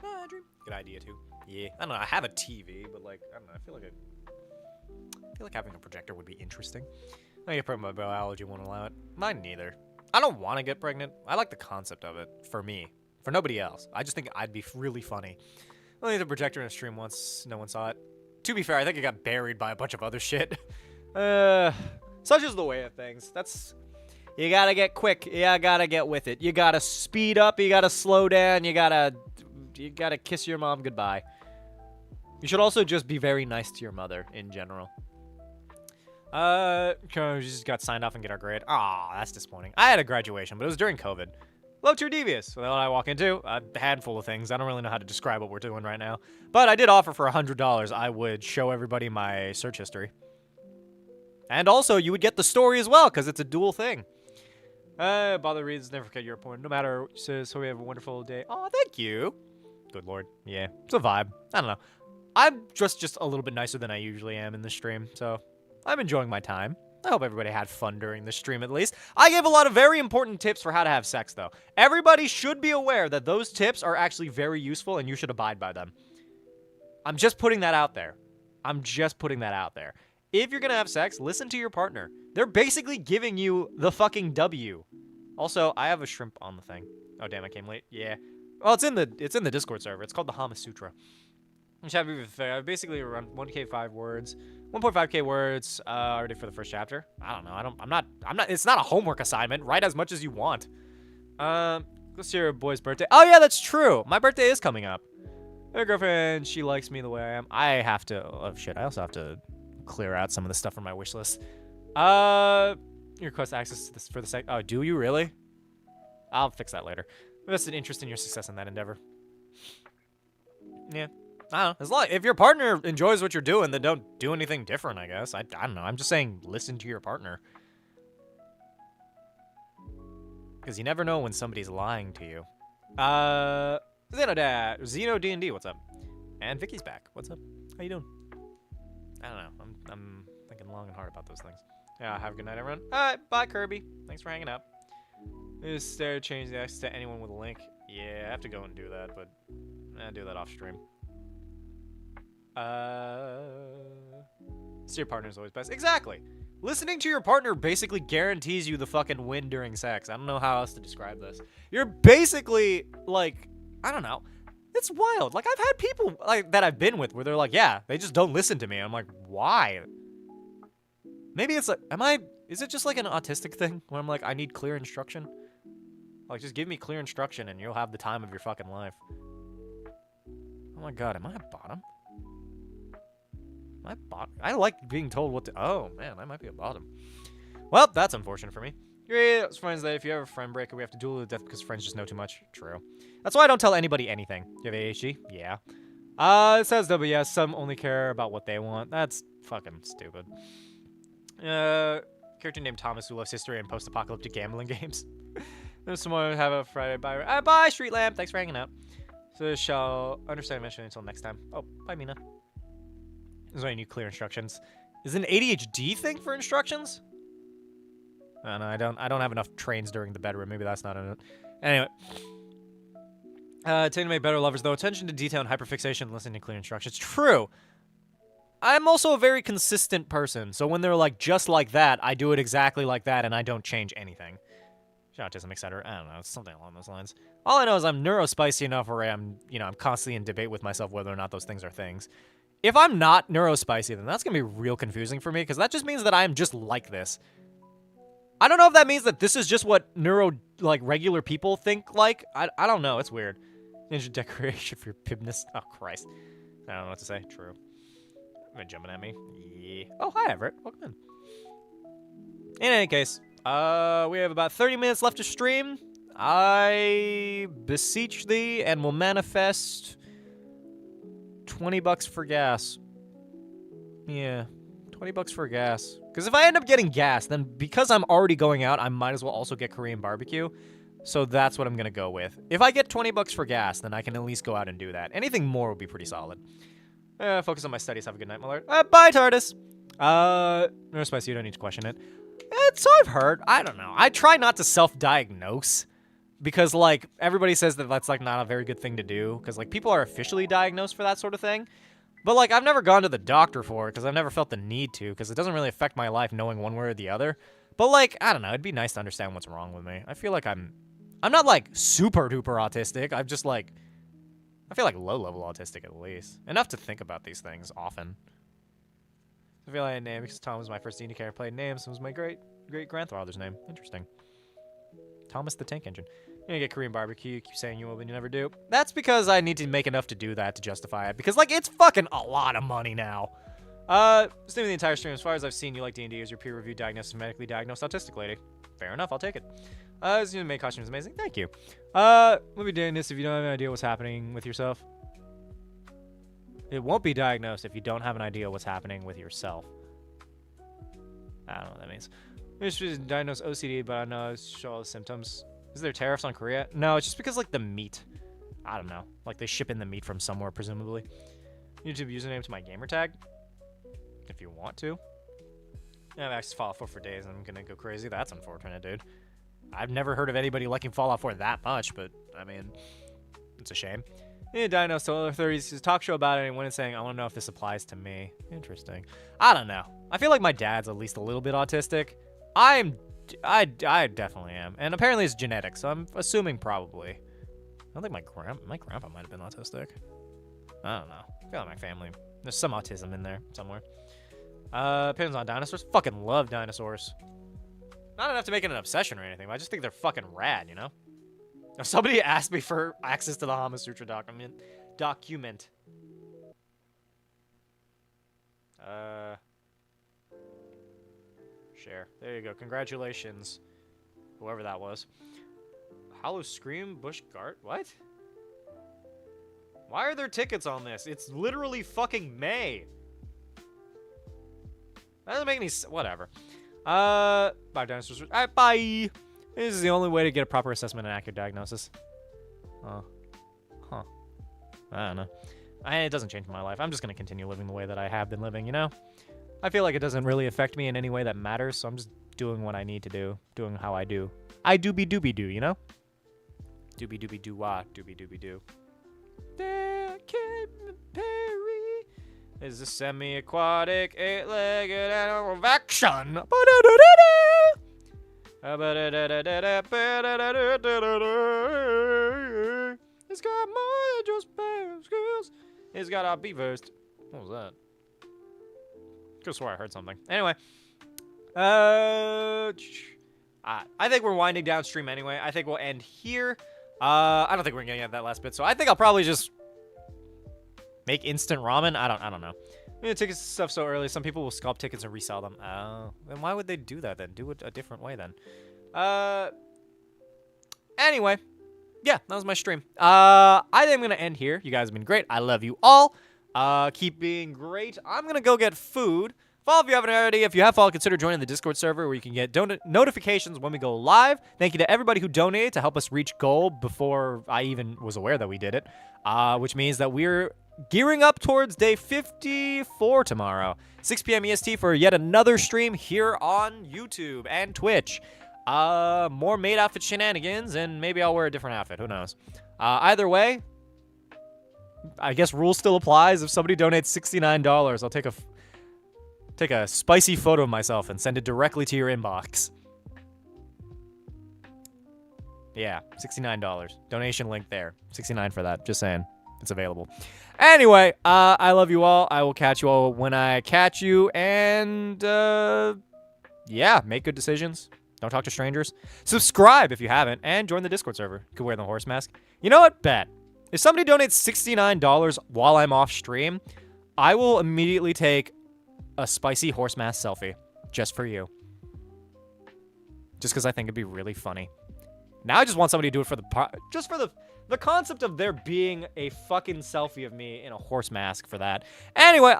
Ah, dream. Good idea, too. Yeah, I don't know, I have a TV, but, like, I don't know, I feel like having a projector would be interesting. I get pregnant, my biology won't allow it. Mine neither. I don't want to get pregnant. I like the concept of it, for me. For nobody else. I just think I'd be really funny. I only had a projector in a stream once, no one saw it. To be fair, I think it got buried by a bunch of other shit. Such is the way of things. You gotta get quick. You gotta get with it. You gotta speed up. You gotta slow down. You gotta kiss your mom goodbye. You should also just be very nice to your mother in general. We just got signed off and get our grade. Aw, that's disappointing. I had a graduation, but it was during COVID. Low tier devious. So what I walk into, a handful of things. I don't really know how to describe what we're doing right now. But I did offer for $100. I would show everybody my search history. And also, you would get the story as well, because it's a dual thing. Bother reads, never forget your point. No matter, so we have a wonderful day. Oh, thank you. Good lord. Yeah, it's a vibe. I don't know. I'm just a little bit nicer than I usually am in the stream, so I'm enjoying my time. I hope everybody had fun during the stream at least. I gave a lot of very important tips for how to have sex, though. Everybody should be aware that those tips are actually very useful, and you should abide by them. I'm just putting that out there. If you're gonna have sex, listen to your partner. They're basically giving you the fucking W. Also, I have a shrimp on the thing. Oh damn, I came late. Yeah. Well, it's in the Discord server. It's called the Hama Sutra. Which I basically around 1K5 words, 1.5K words already for the first chapter. I don't know. I'm not. It's not a homework assignment. Write as much as you want. What's your boy's birthday? Oh yeah, that's true. My birthday is coming up. My girlfriend, she likes me the way I am. I have to. Oh shit. I also have to clear out some of the stuff from my wish list. You request access to this for the site. Oh, do you really? I'll fix that later. That's an interest in your success in that endeavor. Yeah. I don't know. As long if your partner enjoys what you're doing, then don't do anything different, I guess. I don't know. I'm just saying listen to your partner. Because you never know when somebody's lying to you. Zeno D&D, what's up? And Vicky's back. What's up? How you doing? I don't know. I'm thinking long and hard about those things. Yeah, have a good night, everyone. Alright, bye, Kirby. Thanks for hanging out. Just change the access to anyone with a link. Yeah, I have to go and do that, but I'll do that off stream. So your partner's always best. Exactly. Listening to your partner basically guarantees you the fucking win during sex. I don't know how else to describe this. You're basically, like, I don't know. It's wild. Like, I've had people like that I've been with where they're like, yeah, they just don't listen to me. I'm like, why? Maybe it's like, is it just like an autistic thing where I'm like, I need clear instruction? Like, just give me clear instruction and you'll have the time of your fucking life. Oh my god, am I a bottom? I like being told what to. Oh man, I might be a bottom. Well, that's unfortunate for me. Great friends that if you have a friend breaker, we have to duel to death because friends just know too much. True. That's why I don't tell anybody anything. You have ADHD? Yeah. It says WS. Some only care about what they want. That's fucking stupid. Character named Thomas who loves history and post-apocalyptic gambling games. There's someone who have a Friday. Bye. Bye, Street Lamp. Thanks for hanging out. So shall understand eventually until next time. Oh, bye, Mina. There's why you need clear instructions. Is it an ADHD thing for instructions? I don't know. I don't have enough trains during the bedroom. Maybe that's not in it. Anyway. Tend to make better lovers, though. Attention to detail and hyperfixation, listening to clear instructions. True. I'm also a very consistent person. So when they're like, just like that, I do it exactly like that, and I don't change anything. Autism, etc. I don't know, it's something along those lines. All I know is I'm neurospicy enough where I'm constantly in debate with myself whether or not those things are things. If I'm not neurospicy, then that's gonna be real confusing for me, because that just means that I'm just like this. I don't know if that means that this is just what regular people think like. I don't know, it's weird. Ninja decoration for your pibness. Oh, Christ. I don't know what to say. True. You're jumping at me. Yeah. Oh, hi, Everett. Welcome in. In any case, we have about 30 minutes left to stream. I beseech thee and will manifest $20 for gas. Yeah, $20 for gas. Because if I end up getting gas, then because I'm already going out, I might as well also get Korean barbecue. So that's what I'm going to go with. If I get $20 for gas, then I can at least go out and do that. Anything more would be pretty solid. Focus on my studies. Have a good night, my lord. Bye, TARDIS. No spice, you don't need to question it. It's so I've heard. I don't know. I try not to self-diagnose. Because, like, everybody says that that's, like, not a very good thing to do. Because, like, people are officially diagnosed for that sort of thing. But, like, I've never gone to the doctor for it. Because I've never felt the need to. Because it doesn't really affect my life knowing one way or the other. But, like, I don't know. It'd be nice to understand what's wrong with me. I feel like I'm not, like, super-duper autistic. I'm just, like, I feel like low-level autistic at least. Enough to think about these things often. I feel like a name because Tom was my first D&D character I played names. It was my great-grandfather's name. Interesting. Thomas the Tank Engine. You're gonna get Korean barbecue. You keep saying you will, but you never do. That's because I need to make enough to do that to justify it. Because, like, it's fucking a lot of money now. Streaming the entire stream, as far as I've seen, you like D&D as your peer-reviewed diagnosed, medically diagnosed autistic lady. Fair enough, I'll take it. This new maid costume is amazing. Thank you. We'll be doing this if you don't have an idea what's happening with yourself. It won't be diagnosed if you don't have an idea what's happening with yourself. I don't know what that means. I'm just diagnosed OCD, but I know I show all the symptoms. Is there tariffs on Korea? No, it's just because, like, the meat. I don't know. Like, they ship in the meat from somewhere, presumably. YouTube username to my gamer tag. If you want to. Yeah, I've actually Fallout 4 for days, and I'm gonna go crazy. That's unfortunate, dude. I've never heard of anybody liking Fallout 4 that much, but, I mean, it's a shame. Yeah, Dino Solar 30s, his talk show about it, and went in saying, I want to know if this applies to me. Interesting. I don't know. I feel like my dad's at least a little bit autistic. I definitely am. And apparently it's genetic, so I'm assuming probably. I don't think my grandpa might have been autistic. I don't know. I feel like my family. There's some autism in there somewhere. Opinions on dinosaurs? Fucking love dinosaurs. Not enough to make it an obsession or anything, but I just think they're fucking rad, you know? If somebody asked me for access to the Hama Sutra document. Share. There you go. Congratulations. Whoever that was. Hollow Scream, Bush Gart? What? Why are there tickets on this? It's literally fucking May. That doesn't make any whatever. Bye, dinosaurs. Alright, bye. This is the only way to get a proper assessment and accurate diagnosis. Huh. I don't know. It doesn't change my life. I'm just gonna continue living the way that I have been living, you know? I feel like it doesn't really affect me in any way that matters, so I'm just doing what I need to do. Doing how I do. I doobie-doobie-doo, you know? Doobie-doobie-doo-wah. Doobie-doobie-doo. Perry is a semi-aquatic, eight-legged animal of action. It's got more than just skills. It's got our beavers. What was that? I could swear I heard something. Anyway. I think we're winding down stream anyway. I think we'll end here. I don't think we're gonna get that last bit, so I think I'll probably just make instant ramen. I don't know. I'm gonna take stuff so early. Some people will scalp tickets and resell them. Oh, then why would they do that then? Do it a different way then. Anyway, yeah, that was my stream. I think I'm gonna end here. You guys have been great. I love you all. Keep being great. I'm gonna go get food. Follow if you haven't already. If you have followed, consider joining the Discord server where you can get notifications when we go live. Thank you to everybody who donated to help us reach goal before I even was aware that we did it. Which means that we're gearing up towards day 54 tomorrow. 6 p.m. EST for yet another stream here on YouTube and Twitch. More maid outfit shenanigans, and maybe I'll wear a different outfit. Who knows? Either way, I guess rule still applies. If somebody donates $69, I'll take a spicy photo of myself and send it directly to your inbox. Yeah, $69. Donation link there. $69 for that. Just saying. It's available. Anyway, I love you all. I will catch you all when I catch you. And, yeah, make good decisions. Don't talk to strangers. Subscribe if you haven't. And join the Discord server. You can wear the horse mask. You know what? Bet. If somebody donates $69 while I'm off stream, I will immediately take a spicy horse mask selfie. Just for you. Just because I think it'd be really funny. Now I just want somebody to do it for the concept of there being a fucking selfie of me in a horse mask for that. Anyway,